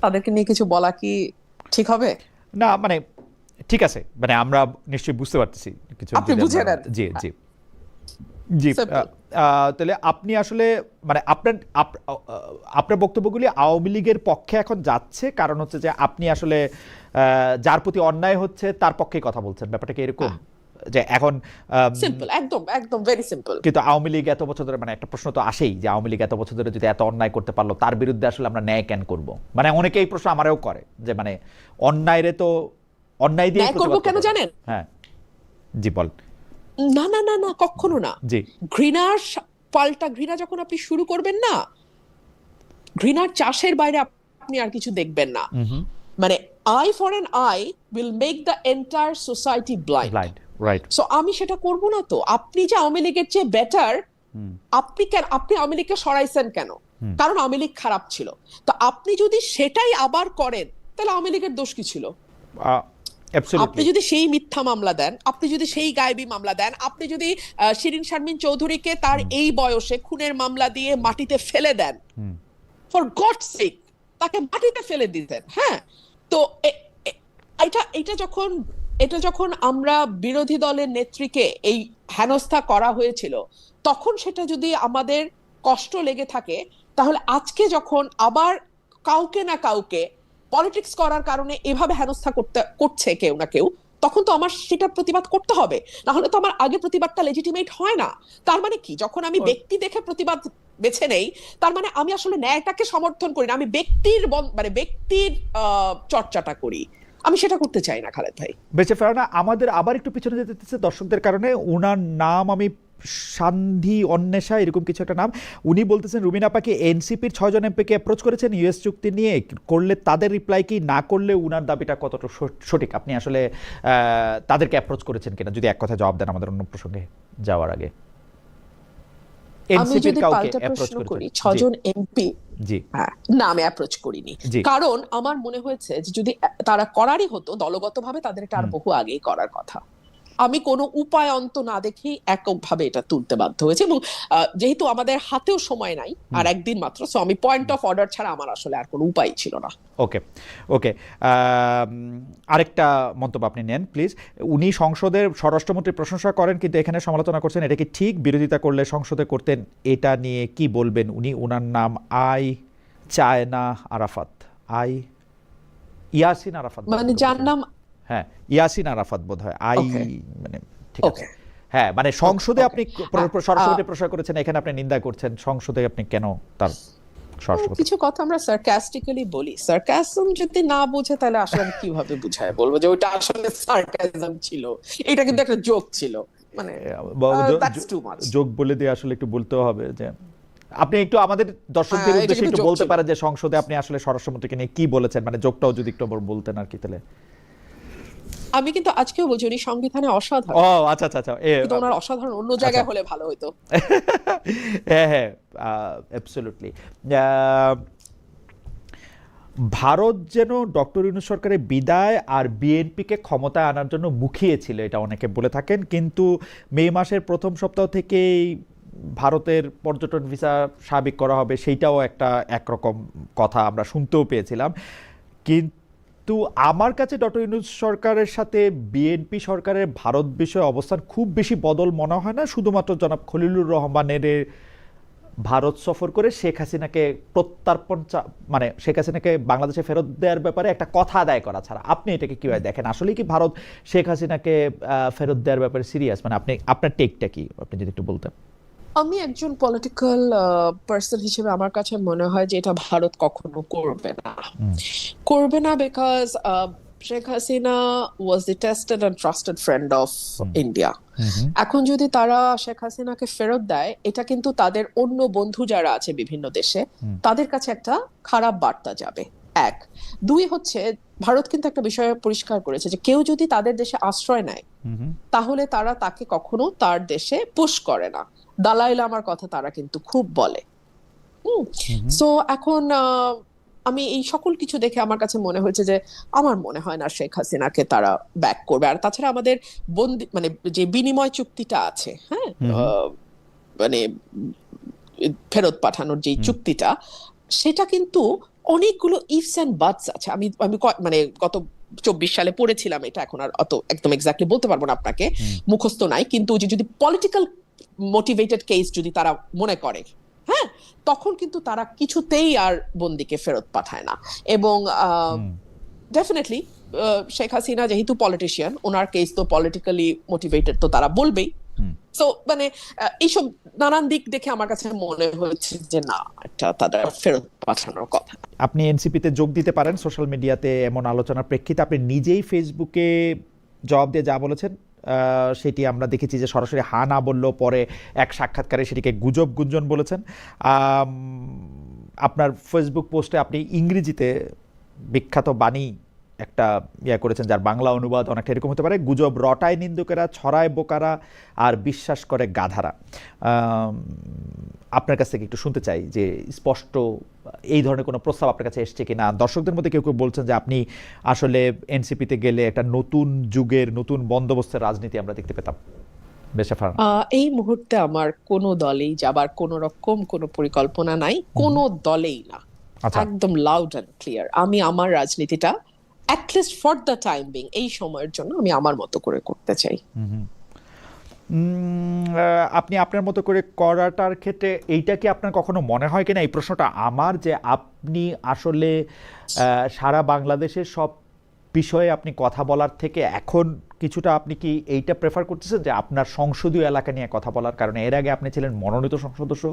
S2: তাদেরকে নিয়ে কিছু বলা কি ঠিক হবে?
S1: না মানে ঠিক আছে, মানে আমরা নিশ্চয়ই বুঝতে পারতেছি কিছু,
S2: আপনি বুঝে নেন।
S1: জি জি জি।
S2: Simple.
S1: তাহলে আপনি আসলে মানে আপনার বক্তব্যগুলি আওয়ামী লীগের পক্ষে এখন যাচ্ছে, কারণ হচ্ছে যে আপনি আসলে যার প্রতি অন্যায় হচ্ছে তার পক্ষে কথা বলছেন, ব্যাপারটা কি এরকম যে এখন
S2: সিম্পল, একদম একদম ভেরি সিম্পল।
S1: কিন্তু আওয়ামী লীগ এত বছর ধরে, মানে একটা প্রশ্ন তো আসেই যে আওয়ামী লীগ এত বছর ধরে যদি এত অন্যায় করতে পারলো, তার বিরুদ্ধে আসলে আমরা ন্যায় কেন করব? মানে অনেকে এই প্রশ্ন আমারও করে যে মানে অন্যায়রে তো অন্যায় দিয়ে
S2: ন্যায় করবো কেন জানেন?
S1: হ্যাঁ জি বল।
S2: না না না না, কখনো না।
S1: জি,
S2: ঘৃণার পাল্টা ঘৃণা যখন আপনি শুরু করবেন না, ঘৃণার চাষের বাইরে আপনি আর কিছু দেখবেন না। মানে I for an I will make the entire society blind.
S1: Right.
S2: So আমি সেটা করব না। তো আপনি যে আওয়ামী লীগের চেয়ে বেটার, আপনি আওয়ামী লীগকে সরাইছেন কেন? কারণ আওয়ামী লীগ খারাপ ছিল। তো আপনি যদি সেটাই আবার করেন, তাহলে আওয়ামী লীগের দোষ কি ছিল? আপনি যদি সেই মিথ্যা মামলা দেন, আপনি যদি সেই গায়েবী মামলা দেন, আপনি যদি শিরিন শারমিন চৌধুরীকে তার এই বয়সে খুনের মামলা দিয়ে মাটিতে ফেলে দেন, ফর গডস সেক তাকে মাটিতে ফেলে দিতেন, হ্যাঁ, তো এটা যখন আমরা বিরোধী দলের নেত্রীকে এই হেনস্থা করা হয়েছিল, তখন সেটা যদি আমাদের কষ্ট লেগে থাকে, তাহলে আজকে যখন আবার কাউকে না কাউকে পলিটিক্স করার কারণে এভাবে হেনস্থা করছে কেউ না কেউ, তখন তো আমার সেটা প্রতিবাদ করতে হবে। না হলে তো আমার আগে প্রতিবাদটা লেজিটিমেট হয় না। তার মানে কি, যখন আমি ব্যক্তি দেখে প্রতিবাদ বেছে নেই, তার মানে আমি আসলে ন্যায়টাকে সমর্থন করি না, আমি ব্যক্তির চর্চাটা করি। আমি সেটা করতে চাই না খালেদ ভাই।
S1: বেঁচে ফেরা না। আমাদের আবার একটু পিছনে যেতে দিচ্ছে দর্শকদের কারণে। উনার নাম আমি সান্ধি অন্বেষা এরকম কিছু একটা নাম। উনি বলতেছেন রুমিন আপাকে এনসিপির 6 জন এমপিকে অ্যাপ্রোচ করেছেন ইউএস চুক্তি নিয়ে, করলে তাদের রিপ্লাই কি, না করলে উনার দাবিটা কতটা সঠিক? আপনি আসলে তাদেরকে অ্যাপ্রোচ করেছেন কিনা, যদি এক কথা জবাব দেন আমাদের অন্য প্রসঙ্গে যাওয়ার আগে।
S2: আমি যদি পাল্টা প্রশ্ন করি, 6 জন এমপি,
S1: জি
S2: না আমি অ্যাপ্রোচ করিনি,
S1: জি,
S2: কারণ আমার মনে হয়েছে যে যদি তারা করারই হতো দলগতভাবে, তাদের এটা আর বহু আগেই করার কথা। আমি কোনো উপায় অন্ত না দেখেই এককভাবে এটা তুলতে বাধ্য হয়েছে, এবং যেহেতু আমাদের হাতেও সময় নাই আর একদিন মাত্র, সো আমি পয়েন্ট অফ অর্ডার ছাড়া আমার আসলে আর কোনো উপায় ছিল না।
S1: ওকে ওকে। আরেকটা মন্তব্য আপনি নেন প্লিজ। উনি সংসদের স্বরাষ্ট্রমন্ত্রীর প্রশংসা করেন, কিন্তু এখানে সমালোচনা করছেন, এটা কি ঠিক? বিরোধিতা করলে সংসদে করতেন, এটা নিয়ে কি বলবেন? উনার নাম চায়না আরাফাত, ইয়াসিন আরাফাত,
S2: মানে যার নাম,
S1: হ্যাঁ ইয়াসিন আরাফাত বোধ হয়, মানে ঠিক আছে।
S2: ওকে,
S1: হ্যাঁ মানে সংসদে আপনি সরাসরি
S2: হ্যাঁ,
S1: প্রশংসা করেছেন, এখানে আপনি নিন্দা করছেন, সংসদে আপনি কেন তার সরাসরি?
S2: কিছু কথা আমরা সার্কাস্টিক্যালি বলি, সার্কাসম যদি না বুঝে তাহলে আসলে আমি কিভাবে বুঝায় বলবো যে ওটা আসলে সার্কাসম ছিল, এটা কিন্তু একটা জোক ছিল, মানে দ্যাটস টু মাচ।
S1: জোক বলে দিয়ে আসলে একটু বলতে হবে যে আপনি একটু আমাদের দর্শকদের উদ্দেশ্যে একটু বলতে পারেন যে সংসদে আপনি আসলে স্বরাষ্ট্রমন্ত্রীকে নিয়ে কি বলেছেন, মানে জোকটাও যদি একটু বলতেন আর কি তাহলে।
S2: আমি কিন্তু আজকেও বলছি উনি সংবিধানে অসাধারণ।
S1: ও আচ্ছা আচ্ছা আচ্ছা,
S2: কিন্তু ওনার অসাধারণ অন্য জায়গায় হলে ভালো হতো।
S1: হ্যাঁ হ্যাঁ, অ্যাবসলিউটলি। ভারত যেন ডক্টর ইউনূস সরকারের বিদায় আর বিএনপিকে ক্ষমতায় আনার জন্য মুখিয়েছিল, এটা অনেকে বলে থাকেন, কিন্তু মে মাসের প্রথম সপ্তাহ থেকেই ভারতের পর্যটন ভিসা স্বাভাবিক করা হবে, সেইটাও একরকম কথা আমরা শুনতেও পেয়েছিলাম। কিন্তু আমার কাছে ডক্টর ইউনূস সরকারের সাথে বিএনপি সরকারের ভারত বিষয়ে অবস্থান খুব বেশি বদল মনে হয় না। শুধুমাত্র জনাব খলিলুর রহমানের ভারত সফর করে শেখ হাসিনাকে প্রত্যর্পণ, মানে শেখ হাসিনাকে বাংলাদেশে ফেরত দেওয়ার ব্যাপারে একটা কথা আদায় করা ছাড়া, আপনি এটাকে কিভাবে দেখেন? আসলে কি ভারত শেখ হাসিনাকে ফেরত দেওয়ার ব্যাপারে সিরিয়াস? মানে আপনার টেকটা কি, আপনি যদি একটু বলতেন।
S2: আমি একজন পলিটিক্যাল পার্সন হিসেবে আমার কাছে মনে হয় যে এটা ভারত কখনো করবে না, because Sheikh Hasina was the tested and trusted friend of India. এখন যদি তারা শেখ হাসিনাকে ফেরত দেয়, এটা কিন্তু তাদের অন্য বন্ধু যারা আছে বিভিন্ন দেশে, তাদের কাছে একটা খারাপ বার্তা যাবে। এক, দুই হচ্ছে ভারত কিন্তু একটা বিষয় পরিষ্কার করেছে যে কেউ যদি তাদের দেশে আশ্রয় নেয়, তাহলে তারা তাকে কখনো তার দেশে পুশ করে না। দালাই লামার কথা তারা কিন্তু খুব বলে, সো এখন আমি এই সকল কিছু দেখে আমার কাছে মনে হয়েছে যে আমার মনে হয় না শেখ হাসিনাকে তারা ব্যাক করবে। আর তাছাড়া আমাদের বন্দি মানে যে বিনিময় চুক্তিটা আছে, হ্যাঁ, মানে ফেরত পাঠানোর যে চুক্তিটা, সেটা কিন্তু অনেকগুলো ইফস এন্ড বাটস আছে। আমি আমি মানে গত 24 সালে পড়েছিলাম এটা, এখন আর অত একদম এক্স্যাক্টলি বলতে পারবো না আপনাকে, মুখস্থ নাই, কিন্তু যে যদি পলিটিক্যাল মোটিভেটেড কেস যদি তারা মনে করে, হ্যাঁ, তখন কিন্তু তারা কিছুতেই আর বন্দিকে ফেরত পাঠায় না। এবং ডেফিনেটলি শেখ হাসিনা যেহেতু পলিটিশিয়ান, ওনার কেস তো পলিটিক্যালি মোটিভেটেড, তো তারা বলবেই। সো মানে এইসব নানান দিক দেখে আমার কাছে মনে হয়েছে যে না, এটা তাদের ফেরত পাঠানোর কথা।
S1: আপনি এনসিপিতে যোগ দিতে পারেন সোশ্যাল মিডিয়াতে এমন আলোচনার প্রেক্ষিতে। আপনি নিজেই ফেসবুকে জবাব দিয়ে যা বলেছেন সেটি আমরা দেখেছি যে সরাসরি হা না বললেও পরে এক সাক্ষাৎকারে সেটিকে গুজব গুঞ্জন বলেছেন। আপনার ফেসবুক পোস্টে আপনি ইংরেজিতে বিখ্যাত বাণী একটা করেছেন, যার বাংলা অনুবাদ অনেকটা এরকম হতে পারে: গুজব রটায় নিন্দুকেরা, ছড়ায় বোকারা, আর বিশ্বাস করে গাধারা। আপনার কাছ থেকে একটু শুনতে চাই যে স্পষ্ট এই ধরনের কোনো প্রস্তাব আপনার কাছে এসছে কিনা। দর্শকদের মধ্যে কেউ কেউ বলছেন যে আপনি আসলে এনসিপিতে গেলে একটা নতুন যুগের নতুন বন্দোবস্তের রাজনীতি আমরা দেখতে পেতাম।
S2: এই মুহূর্তে আমার কোনো দলেই যাবার কোন রকম কোনো পরিকল্পনা নাই, কোনো দলেই না। একদম লাউড এন্ড ক্লিয়ার, আমি আমার রাজনীতিটা at least for the time being, এই সময়ের জন্য আমি আমার মতো করে করতে চাই।
S1: আপনি আপনার মতো করে করাটার ক্ষেত্রে এইটা কি আপনার কখনো মনে হয় কিনা, এই প্রশ্নটা আমার, যে আপনি আসলে সারা বাংলাদেশের সব বিষয়ে আপনি কথা বলার থেকে এখন কিছুটা আপনি কি এইটা প্রেফার করতেছেন যে আপনার সংসদীয় এলাকা নিয়ে কথা বলার কারণে? এর আগে আপনি ছিলেন মনোনীত সংসদ সদস্য,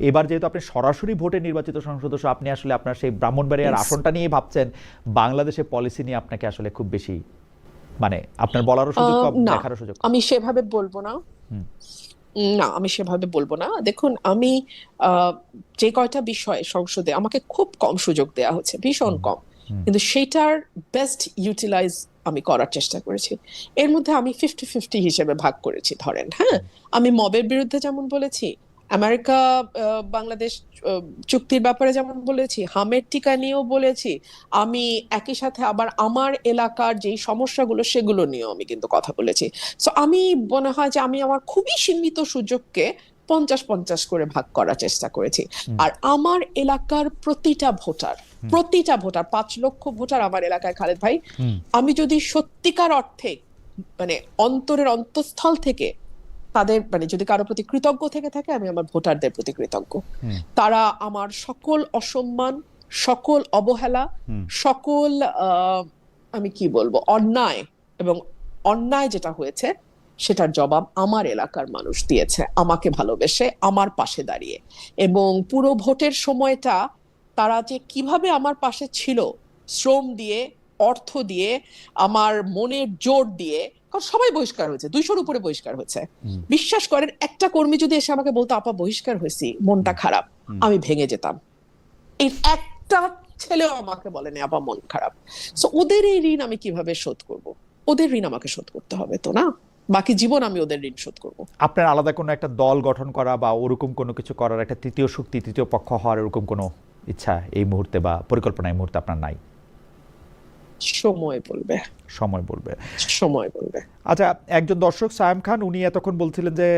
S1: এবার যেহেতু আপনি সরাসরি ভোটে নির্বাচিত সংসদ সদস্য, আপনি আসলে আপনার সেই ব্রাহ্মণবাড়িয়ার আসনটা নিয়ে ভাবছেন, বাংলাদেশের পলিসি নিয়ে আপনাকে আসলে খুব বেশি মানে আপনার বলারও সুযোগ কম, দেখারও সুযোগ।
S2: আমি সেভাবে বলবো না, না আমি সেভাবে বলবো না। দেখুন, আমি যে কয়টা বিষয় সংসদে আমাকে খুব কম সুযোগ দেওয়া হচ্ছে, ভীষণ কম, কিন্তু সেটার বেস্ট ইউটিলাইজ আমি করার চেষ্টা করেছি। এর মধ্যে আমি 50-50 হিসেবে ভাগ করেছি ধরেন, হ্যাঁ। আমি মবের বিরুদ্ধে যেমন বলেছি, আমেরিকা বাংলাদেশ চুক্তির ব্যাপারে যেমন বলেছি, হামের টিকা নিয়েও বলেছি, আমি একই সাথে আবার আমার এলাকার যেই সমস্যাগুলো সেগুলো নিয়েও আমি কিন্তু কথা বলেছি। সো আমি মনে হয় যে আমি আমার খুবই সীমিত সুযোগকে 50-50 করে ভাগ করার চেষ্টা করেছি। আর আমার এলাকার প্রতিটা ভোটার 5 লক্ষ ভোটার আমার এলাকায়, খালেদ ভাই, আমি যদি সত্যিকার অর্থে মানে অন্তরের অন্তঃস্থল থেকে তাদের মানে যদি কারো প্রতি কৃতজ্ঞ থেকে থাকে, আমি আমার ভোটারদের প্রতি কৃতজ্ঞ। তারা আমার সকল অসম্মান, সকল অবহেলা, সকল আমি কি বলবো অন্যায়, এবং অন্যায় যেটা হয়েছে সেটার জবাব আমার এলাকার মানুষ দিয়েছে, আমাকে ভালোবেসে, আমার পাশে দাঁড়িয়ে। এবং পুরো ভোটের সময়টা তারা যে কিভাবে আমার পাশে ছিল, শ্রম দিয়ে, অর্থ দিয়ে, আমার মনের জোর দিয়ে, কারণ সবাই বহিষ্কার হয়েছে, 200-র উপরে বহিষ্কার হয়েছে। বিশ্বাস করেন, একটা কর্মী যদি এসে আমাকে বলতো আপা বহিষ্কার হয়েছি, মনটা খারাপ, আমি ভেঙে যেতাম। এই একটা ছেলেও আমাকে বলেনি আপা মন খারাপ। সো ওদের এই ঋণ আমি কিভাবে শোধ করব? ওদের ঋণ আমাকে শোধ করতে হবে তো, না বাকি জীবন আমি ওদের ঋণ শোধ করব।
S1: আপনার আলাদা কোনো একটা দল গঠন করা বা ওরকম কোনো কিছু করার, একটা তৃতীয় শক্তি, তৃতীয় পক্ষ হওয়ার এরকম কোনো ইচ্ছা এই মুহূর্তে বা পরিকল্পনা এই মুহূর্তে আপনার নাই?
S2: সময় বলবে,
S1: সময় বলবে,
S2: সময় বলবে।
S1: আচ্ছা, একজন দর্শক সায়েম খান, উনি এতক্ষণ বলছিলেন যে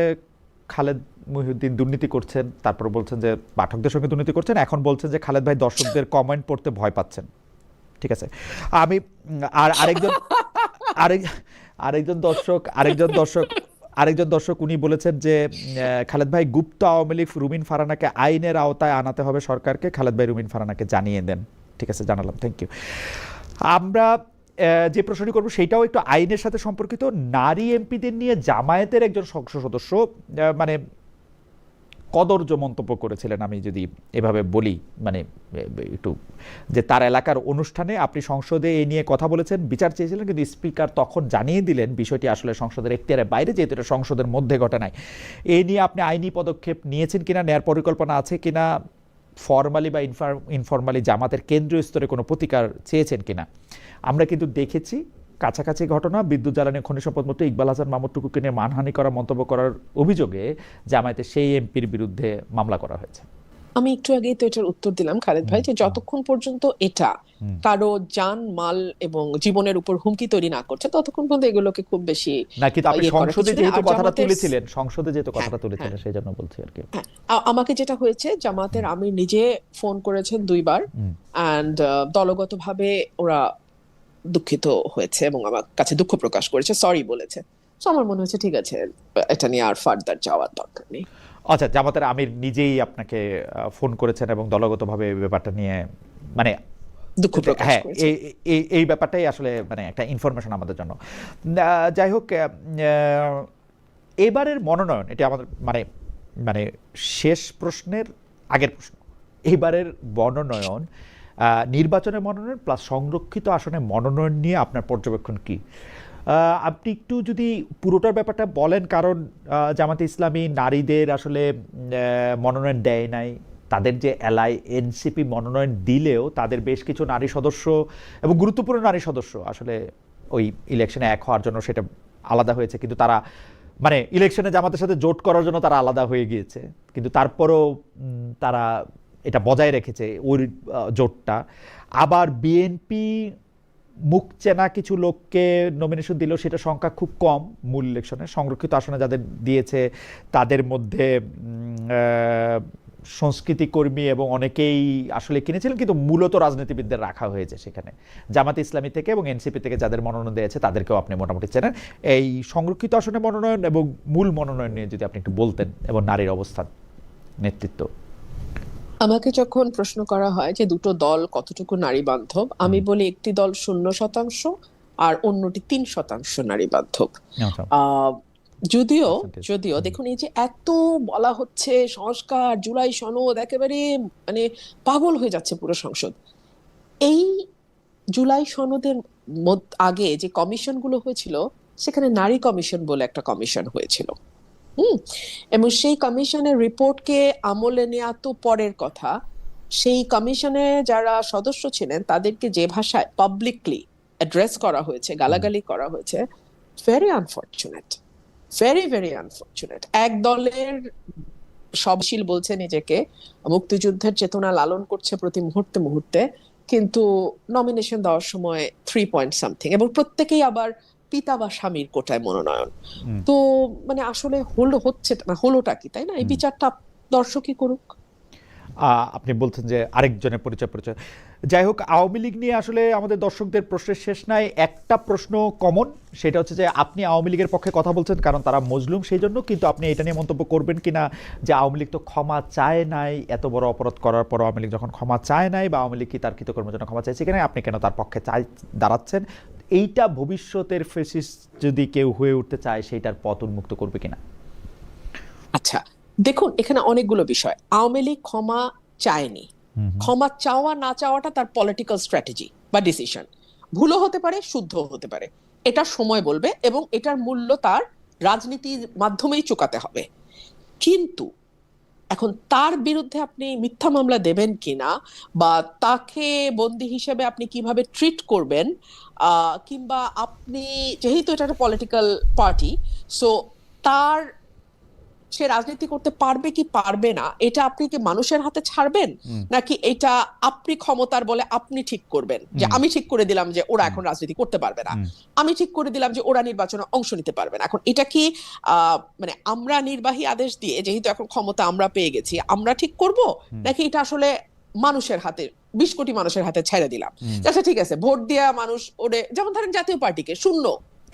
S1: খালেদ মহিউদ্দিন দুর্নীতি করছেন, তারপর বলছেন যে পাঠকদের সঙ্গে দুর্নীতি করছেন, এখন বলছেন যে খালেদ ভাই দর্শকদের কমেন্ট পড়তে ভয় পাচ্ছেন। ঠিক আছে, আমি আর আরেকজন দর্শক উনি বলেছেন যে খালেদ ভাই গুপ্ত আওয়ামী লীগ রুমিন ফারহানাকে আইনের আওতায় আনাতে হবে সরকারকে, খালেদ ভাই রুমিন ফারহানাকে জানিয়ে দেন। ঠিক আছে, জানালাম, থ্যাংক ইউ। আমরা যে প্রশ্নটি করবো সেটাও একটু আইনের সাথে সম্পর্কিত। নারী এমপিদের নিয়ে জামায়াতের একজন সংসদ সদস্য মানে কদর্য মন্তব্য করেছিলেন, আমি যদি এভাবে বলি, মানে একটু, যে তার এলাকার অনুষ্ঠানে আপনি সংসদে এই নিয়ে কথা বলেছেন, বিচার চেয়েছিলেন, কিন্তু স্পিকার তখন জানিয়ে দিলেন বিষয়টি আসলে সংসদের এখতিয়ারের বাইরে, যেহেতু এটা সংসদের মধ্যে ঘটে নাই। এই নিয়ে আপনি আইনি পদক্ষেপ নিয়েছেন কিনা, নেয়ার পরিকল্পনা আছে কিনা, ফর্মালি বা ইনফর্মালি জামাতের কেন্দ্রীয় স্তরে কোনো প্রতিকার চেয়েছেন কিনা? আমরা কিন্তু দেখেছি কাছাকাছি ঘটনা, বিদ্যুৎ জ্বালানি খনি সম্পদ মন্ত্রী ইকবাল হাসান মাহমুদ টুকুকে নিয়ে মানহানি করা মন্তব্য করার অভিযোগে জামায়াতের সেই এমপির বিরুদ্ধে মামলা করা হয়েছে।
S2: আমি একটু আগেই তো এটার উত্তর দিলাম খালেদ ভাই, যে যতক্ষণ পর্যন্ত এটা কারো জান মাল এবং জীবনের উপর হুমকি তৈরি না করছে ততক্ষণ পর্যন্ত এগুলোকে খুব বেশি
S1: না, কিন্তু আপনি
S2: ইয়ে করার
S1: সংসদে
S2: কিছু নেই।
S1: যেহেতু
S2: আর
S1: কথাটা
S2: জামাতের
S1: তুলেছিলেন, সংসদে যেহেতু
S2: হ্যাঁ
S1: কথাটা
S2: হ্যাঁ
S1: তুলেছিলেন সেই জন্য বলছি আর কি।
S2: হ্যাঁ, আমাকে যেটা হয়েছে, জামাতের আমির নিজে ফোন করেছেন 2 বার,
S1: হুম।
S2: অ্যান্ড দলগতভাবে ওরা দুঃখিত হয়েছে এবং আমার কাছে দুঃখ প্রকাশ করেছে, সরি বলেছে। তো আমার মনে হচ্ছে ঠিক আছে, এটা নিয়ে আর ফার্দার যাওয়ার দরকার নেই।
S1: আচ্ছা, জামাতের আমির নিজেই আপনাকে ফোন করেছেন এবং দলগতভাবে এই ব্যাপারটা নিয়ে মানে
S2: দুঃখ প্রকাশ
S1: হ্যাঁ,
S2: করেছে।
S1: এই ব্যাপারটাই আসলে মানে একটা ইনফরমেশন আমাদের জন্য। যাই হোক, এবারের মনোনয়ন এটা আমাদের মানে মানে শেষ প্রশ্নের আগের প্রশ্ন। এবারের মনোনয়ন, নির্বাচনের মনোনয়ন প্লাস সংরক্ষিত আসনে মনোনয়ন নিয়ে আপনার পর্যবেক্ষণ কি? আপনি একটু যদি পুরোটার ব্যাপারটা বলেন, কারণ জামাতে ইসলামী নারীদের আসলে মনোনয়ন দেয় নাই। তাদের যে এলআই এনসিপি মনোনয়ন দিলেও তাদের বেশ কিছু নারী সদস্য এবং গুরুত্বপূর্ণ নারী সদস্য আসলে ওই ইলেকশনে এক হওয়ার জন্য সেটা আলাদা হয়েছে, কিন্তু তারা মানে ইলেকশনে জামাতের সাথে জোট করার জন্য তারা আলাদা হয়ে গিয়েছে, কিন্তু তারপরও তারা এটা বজায় রেখেছে ওই জোটটা। আবার বিএনপি মুখ চেনা কিছু লোককে নমিনেশন দিলেও সেটা সংখ্যা খুব কম। মূল ইলেকশনে সংরক্ষিত আসনে যাদের দিয়েছে তাদের মধ্যে সংস্কৃতি কর্মী এবং অনেকেই আসলে কিনেছিলেন, কিন্তু মূলত রাজনীতিবিদদের রাখা হয়েছে সেখানে। জামাতে ইসলামী থেকে এবং এনসিপি থেকে যাদের মনোনয়ন দিয়েছে তাদেরকেও আপনি মোটামুটি চেনেন। এই সংরক্ষিত আসনে মনোনয়ন এবং মূল মনোনয়ন নিয়ে যদি আপনি একটু বলতেন, এবং নারীর অবস্থান, নেতৃত্ব।
S2: আমাকে যখন প্রশ্ন করা হয় যে দুটো দল কতটুকু নারী বান্ধব, আমি বলি একটি দল 0% আর অন্যটি 3% নারী বান্ধব।
S1: আচ্ছা,
S2: আহ যদিও
S1: percentage।
S2: যদিও দেখুন, এই যে এত বলা হচ্ছে সংস্কার, জুলাই সনদ, একেবারে মানে পাগল হয়ে যাচ্ছে পুরো সংসদ। এই জুলাই সনদের আগে যে কমিশনগুলো হয়েছিল, সেখানে নারী কমিশন বলে একটা কমিশন হয়েছিল। হুম। এবং সেই কমিশনের রিপোর্টকে আমলে নেওয়া তো পরের কথা। সেই কমিশনে যারা সদস্য ছিলেন তাদেরকে যে ভাষায় পাবলিকলি অ্যাড্রেস করা হয়েছে, গালাগালি করা হয়েছে, very unfortunate, very very unfortunate. এক দলের সবশীল বলছে নিজেকে, মুক্তিযুদ্ধের চেতনা লালন করছে প্রতি মুহূর্তে মুহূর্তে, কিন্তু নমিনেশন দেওয়ার সময় 3 পয়েন্ট সামথিং, এবং প্রত্যেকেই আবার পিতা বা স্বামীর কোটায় মনোনয়ন। তো মানে আসলে হচ্ছে না, হলোটা কি, তাই না? এই বিচারটা দর্শকই করুক।
S1: আপনি বলছেন যে আরেকজনের পরিচয় পরিচয়। যাই হোক, আওয়ামী লীগ নিয়ে আসলে আমাদের দর্শকদের প্রশ্নের শেষ নাই। একটা প্রশ্ন কমন, সেটা হচ্ছে যে আপনি আওয়ামী লীগের পক্ষে কথা বলছেন কারণ তারা মজলুম সেই জন্য, কিন্তু আপনি এটা নিয়ে মন্তব্য করবেন কিনা যে আওয়ামী লীগ তো ক্ষমা চায় নাই, এত বড় অপরাধ করার পর আওয়ামী লীগ যখন ক্ষমা চায় নাই, বা আওয়ামী লীগ কি তার কৃতকর্মের জন্য ক্ষমা চাইছে কিনা, আপনি কেন তার পক্ষে দাঁড়াচ্ছেন? এইটা ভবিষ্যতের ফেসিস্ট যদি কেউ হয়ে উঠতে চায় সেইটার পথ উন্মুক্ত করবে কিনা?
S2: আচ্ছা, দেখুন এখানে অনেকগুলো বিষয়। আওয়ামী লীগ ক্ষমা চায়নি। ক্ষমা চাওয়া না চাওয়াটা তার পলিটিক্যাল স্ট্র্যাটেজি বা ডিসিশন। ভুলও হতে পারে, শুদ্ধ হতে পারে, এটা সময় বলবে, এবং এটার মূল্য তার রাজনীতির মাধ্যমেই চুকাতে হবে। কিন্তু এখন তার বিরুদ্ধে আপনি মিথ্যা মামলা দেবেন কিনা, বা তাকে বন্দী হিসেবে আপনি কিভাবে ট্রিট করবেন, কিংবা আপনি, যেহেতু এটা একটা পলিটিক্যাল পার্টি, সো তার সে রাজনীতি করতে পারবে কি পারবে না, এটা আপনি কি মানুষের হাতে ছাড়বেন, নাকি এটা আপনি ক্ষমতার বলে আপনি ঠিক করবেন যে আমি ঠিক করে দিলাম যে ওরা এখন রাজনীতি করতে পারবে না, আমি ঠিক করে দিলাম যে ওরা নির্বাচনে অংশ নিতে পারবে না। এখন এটা কি মানে আমরা নির্বাহী আদেশ দিয়ে, যেহেতু এখন ক্ষমতা আমরা পেয়ে গেছি, আমরা ঠিক করব, নাকি এটা আসলে মানুষের হাতে, 20 কোটি মানুষের হাতে ছেড়ে দিলাম? আচ্ছা ঠিক আছে, ভোট দেওয়া মানুষ ওরে, যেমন ধরেন জাতীয় পার্টিকে শূন্য,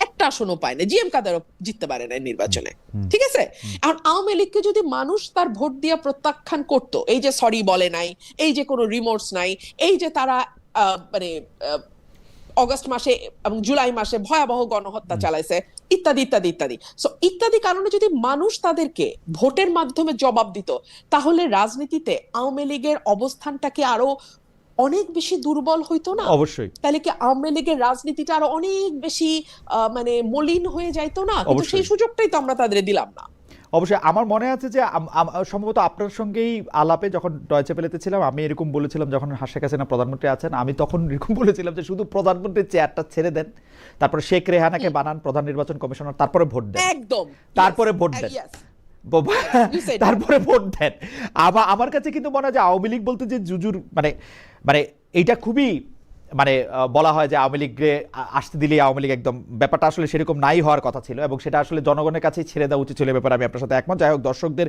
S2: একটা আসনও পায় না, জিএম কাদেরও জিততে পারে না নির্বাচনে, ঠিক আছে? এখন আওয়ামী লীগকে যদি মানুষ তার ভোট দিয়ে প্রত্যাখ্যান করত, এই যে সরি বলে নাই, এই যে কোনো রিমোর্স নাই, এই যে তারা মানে অগস্ট মাসে এবং জুলাই মাসে ভয়াবহ গণহত্যা চালাইছে, ইত্যাদি ইত্যাদি ইত্যাদি, সো ইত্যাদি কারণে যদি মানুষ তাদেরকে ভোটের মাধ্যমে জবাব দিত, তাহলে রাজনীতিতে আওয়ামী লীগের অবস্থানটা কি আরো অনেক বেশি দুর্বল হইতো না?
S1: অবশ্যই।
S2: তাহলে কি আওয়ামী লীগের রাজনীতিটা আরো অনেক বেশি মানে মলিন হয়ে যাইতো না? কিন্তু সেই সুযোগটাই তো আমরা তাদের দিলাম না।
S1: অবশ্যই। আমার মনে আছে যে সম্ভবত আপনার সঙ্গেই আলাপে যখন ডয়চে ভেলেতে ছিলাম, আমি এরকম বলেছিলাম, যখন শেখ হাসিনা প্রধানমন্ত্রী আছেন, আমি তখন এরকম বলেছিলাম যে শুধু প্রধানমন্ত্রীর চেয়ারটা ছেড়ে দেন, তারপরে শেখ রেহানাকে বানান প্রধান নির্বাচন কমিশনার, তারপরে ভোট দেন,
S2: একদম,
S1: তারপরে ভোট দেন।
S2: You said
S1: তারপরে ভোট দেন। আমার কাছে কিন্তু মনে হয় যে আওয়ামী লীগ বলতে যে জুজুর মানে মানে এইটা খুবই মানে বলা হয় যে আওয়ামী লীগকে আসতে দিলেই আওয়ামী লীগ একদম, ব্যাপারটা আসলে সেরকম নাই হওয়ার কথা ছিল এবং সেটা আসলে জনগণের কাছেই ছেড়ে দেওয়া উচিত ছিল। ব্যাপারে আমি আপনার সাথে একমত। যাই হোক, দর্শকদের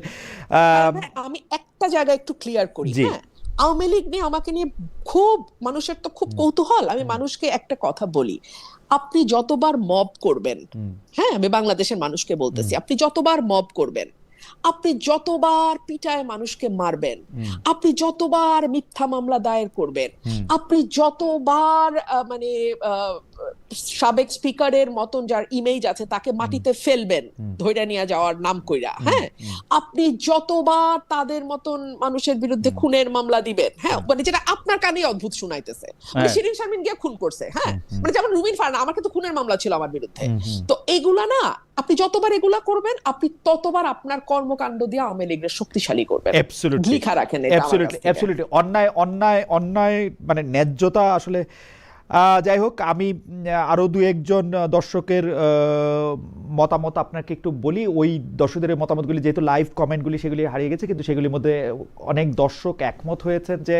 S2: আমি একটা জায়গা একটু ক্লিয়ার করি।
S1: জি
S2: হ্যাঁ, আওয়ামী লীগ নিয়ে আমাকে নিয়ে খুব মানুষের তো খুব কৌতূহল। আমি মানুষকে একটা কথা বলি, আপনি যতবার মব করবেন, হ্যাঁ আমি বাংলাদেশের মানুষকে বলতেছি, আপনি যতবার মব করবেন, আপনি যতবার পিটায় মানুষকে মারবেন, আপনি যতবার মিথ্যা মামলা দায়ের করবেন, আপনি যতবার মানে সাবেক স্পিকারের মতন যার ইমেজ আছে তাকে মাটিতে ফেলবেন ধইরা নিয়ে যাওয়ার নাম কইরা, হ্যাঁ আপনি যতবার তাদের মতন মানুষের বিরুদ্ধে খুনের মামলা দিবেন, হ্যাঁ মানে যেটা আপনার কানে অদ্ভুত শুনাইতেছে, মানে শিরিন শারমিন গিয়ে খুন করছে, হ্যাঁ মানে যেমন রুমিন ফারহানা, আমার কিন্তু খুনের মামলা ছিল আমার বিরুদ্ধে। তো এইগুলা না, আপনি যতবার এগুলা করবেন আপনি ততবার আপনার কর্মকাণ্ড দিয়ে আওয়ামী লীগের শক্তিশালী করবেন। লিখা রাখেন এটা আমার কাছ থেকে।
S1: অ্যাবসলিউটলি অন্যায় অন্যায় অন্যায় মানে ন্যায্যতা আসলে। যাই হোক, আমি আরো দু একজন দর্শকের মতামত আপনাকে একটু বলি। ওই দর্শকদের মতামতগুলি যেহেতু লাইভ কমেন্টগুলি সেগুলি হারিয়ে গেছে, কিন্তু সেগুলির মধ্যে অনেক দর্শক একমত হয়েছেন যে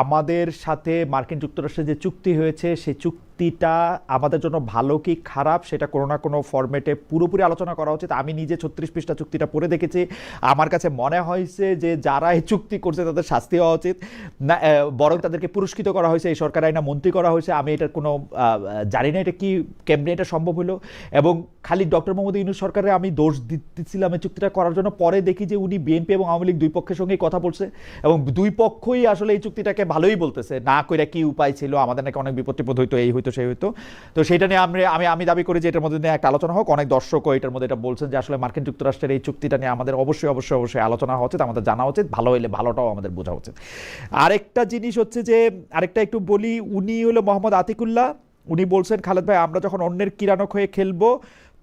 S1: আমাদের সাথে মার্কিন যুক্তরাষ্ট্রের যে চুক্তি হয়েছে সেই চুক্তিটা আমাদের জন্য ভালো কি খারাপ সেটা কোনো না কোনো ফরম্যাটে পুরোপুরি আলোচনা করা উচিত। আমি নিজে 36 পৃষ্ঠা চুক্তিটা পড়ে দেখেছি। আমার কাছে মনে হয়েছে যে যারা এই চুক্তি করছে তাদের শাস্তি হওয়া উচিত না, বরং তাদেরকে পুরস্কৃত করা হয়েছে, এই সরকার আইনা মন্ত্রী করা হয়েছে। আমি এটার কোনো জানি না এটা কি কেমনে এটা সম্ভব হলো। এবং খালি ডক্টর মোহাম্মদ ইউনূস সরকারে আমি দোষ দিচ্ছিলাম এই চুক্তিটা করার জন্য, পরে দেখি যে উনি বিএনপি এবং আওয়ামী লীগ দুই পক্ষের সঙ্গেই কথা বলছে এবং দুই পক্ষই আসলে এই চুক্তিটাকে ভালোই বলতেছে, না কইরা কি উপায় ছিল, আমাদের নাকি অনেক বিপদ টিপদ হইতো, এই হইতো সেই হইতো। তো সেটা নিয়ে আমি দাবি করি যে এটার মধ্যে নিয়ে একটা আলোচনা হোক। অনেক দর্শকও এটার মধ্যে এটা বলছেন যে আসলে মার্কিন যুক্তরাষ্ট্রের এই চুক্তিটা নিয়ে আমাদের অবশ্যই অবশ্যই অবশ্যই আলোচনা হওয়া উচিত, আমাদের জানা উচিত, ভালো হইলে ভালোটাও আমাদের বোঝা উচিত। আরেকটা জিনিস হচ্ছে যে আরেকটা একটু বলি, উনি হলো মোহাম্মদ আতিকুল্লাহ। উনি বলছেন খালেদ ভাই আমরা যখন অন্যের কিরানক হয়ে খেলবো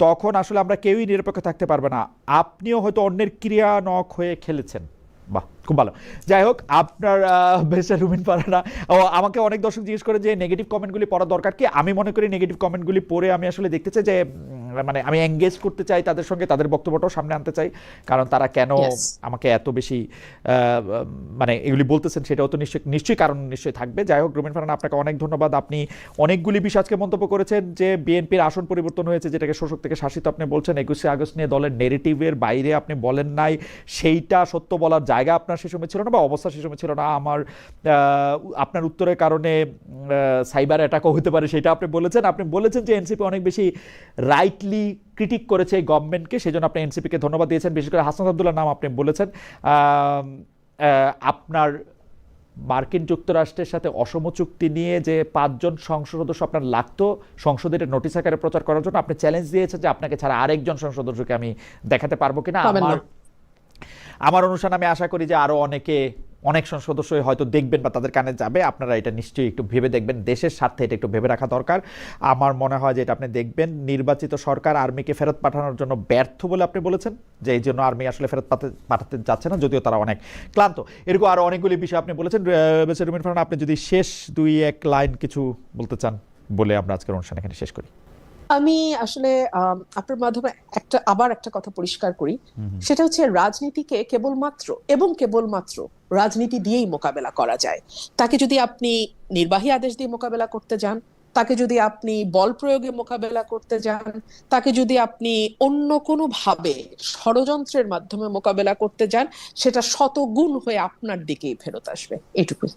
S1: তখন আসলে আমরা কেউই নিরপেক্ষ থাকতে পারবে না। আপনিও হয়তো অন্যের ক্রিয়ানক হয়ে খেলেছেন। বাহ, খুব ভালো। যাই হোক, আপনার বেশা রুমিন ফারহানা আমাকে অনেক দর্শক জিজ্ঞেস করে যে নেগেটিভ কমেন্টগুলি পড়া দরকার কি। আমি মনে করি নেগেটিভ কমেন্টগুলি পড়ে আমি আসলে দেখতে চাই যে মানে আমি এঙ্গেজ করতে চাই তাদের সঙ্গে, তাদের বক্তব্যটাও সামনে আনতে চাই, কারণ তারা কেন আমাকে এত বেশি মানে এগুলি বলতেছেন সেটাও তো নিশ্চয়ই কারণ নিশ্চয়ই থাকবে। যাই হোক, রুমিন ফারহানা আপনাকে অনেক ধন্যবাদ। আপনি অনেকগুলি বিষয় আজকে মন্তব্য করেছেন যে বিএনপির আসন পরিবর্তন হয়েছে, যেটাকে শোষক থেকে শাসিত আপনি বলছেন। 21শে আগস্ট নিয়ে দলের নেগেটিভের বাইরে আপনি বলেন নাই, সেইটা সত্য বলার জায়গা আপনার সে সময় ছিল না বা অবস্থা সে সময় ছিল না। আপনার উত্তরের কারণে সাইবার অ্যাটাকও হতে পারে সেটা আপনি বলেছেন। আপনি বলেছেন যে এনসিপি অনেক বেশি রাইটলি ক্রিটিক করেছে এই গভর্নমেন্টকে, সেই জন্য আপনি এনসিপিকে ধন্যবাদ দিয়েছেন। বিশেষ করে হাসনাত আব্দুল্লাহর নাম আপনি বলেছেন। আপনার মার্কিন যুক্তরাষ্ট্রের সাথে অসম চুক্তি নিয়ে যে 5 জন সংসদ সদস্য আপনার লাগতো সংসদের নোটিশ আকারে প্রচার করার জন্য, আপনি চ্যালেঞ্জ দিয়েছেন যে আপনাকে ছাড়া আরেকজন সংসদ সদস্যকে আমি দেখাতে পারবো কিনা। আমার অনুষ্ঠানে আমি আশা করি যে আরো অনেক সদস্যই হয়তো দেখবেন বা তাদের কানে যাবে। আপনারা এটা নিশ্চয়ই একটু ভেবে দেখবেন, দেশের স্বার্থে এটা একটু ভেবে রাখা দরকার। আমার মনে হয় যে এটা আপনি দেখবেন। নির্বাচিত সরকার আর্মিকে ফেরত পাঠানোর জন্য ব্যর্থ বলে আপনি বলেছেন, যে এই জন্য আর্মি আসলে ফেরত পাঠাতে যাচ্ছে না, যদিও তারা অনেক ক্লান্ত। এরকম আরো অনেকগুলি বিষয় আপনি বলেছেন। রুমিন ফারহানা, আপনি যদি শেষ 2-1 লাইন কিছু বলতে চান বলে আমরা আজকের অনুষ্ঠান এখানে শেষ করি।
S2: আমি আসলে আপনার মাধ্যমে আবার একটা কথা পরিষ্কার করি, সেটা হচ্ছে রাজনীতিকে কেবলমাত্র রাজনীতি দিয়েই মোকাবেলা করা যায়। তাকে যদি আপনি নির্বাহী আদেশ দিয়ে মোকাবেলা করতে যান, তাকে যদি আপনি বল প্রয়োগে মোকাবেলা করতে যান, তাকে যদি আপনি অন্য কোনো ভাবে ষড়যন্ত্রের মাধ্যমে মোকাবেলা করতে যান, সেটা শতগুণ হয়ে আপনার দিকেই ফেরত আসবে। এটুকুই।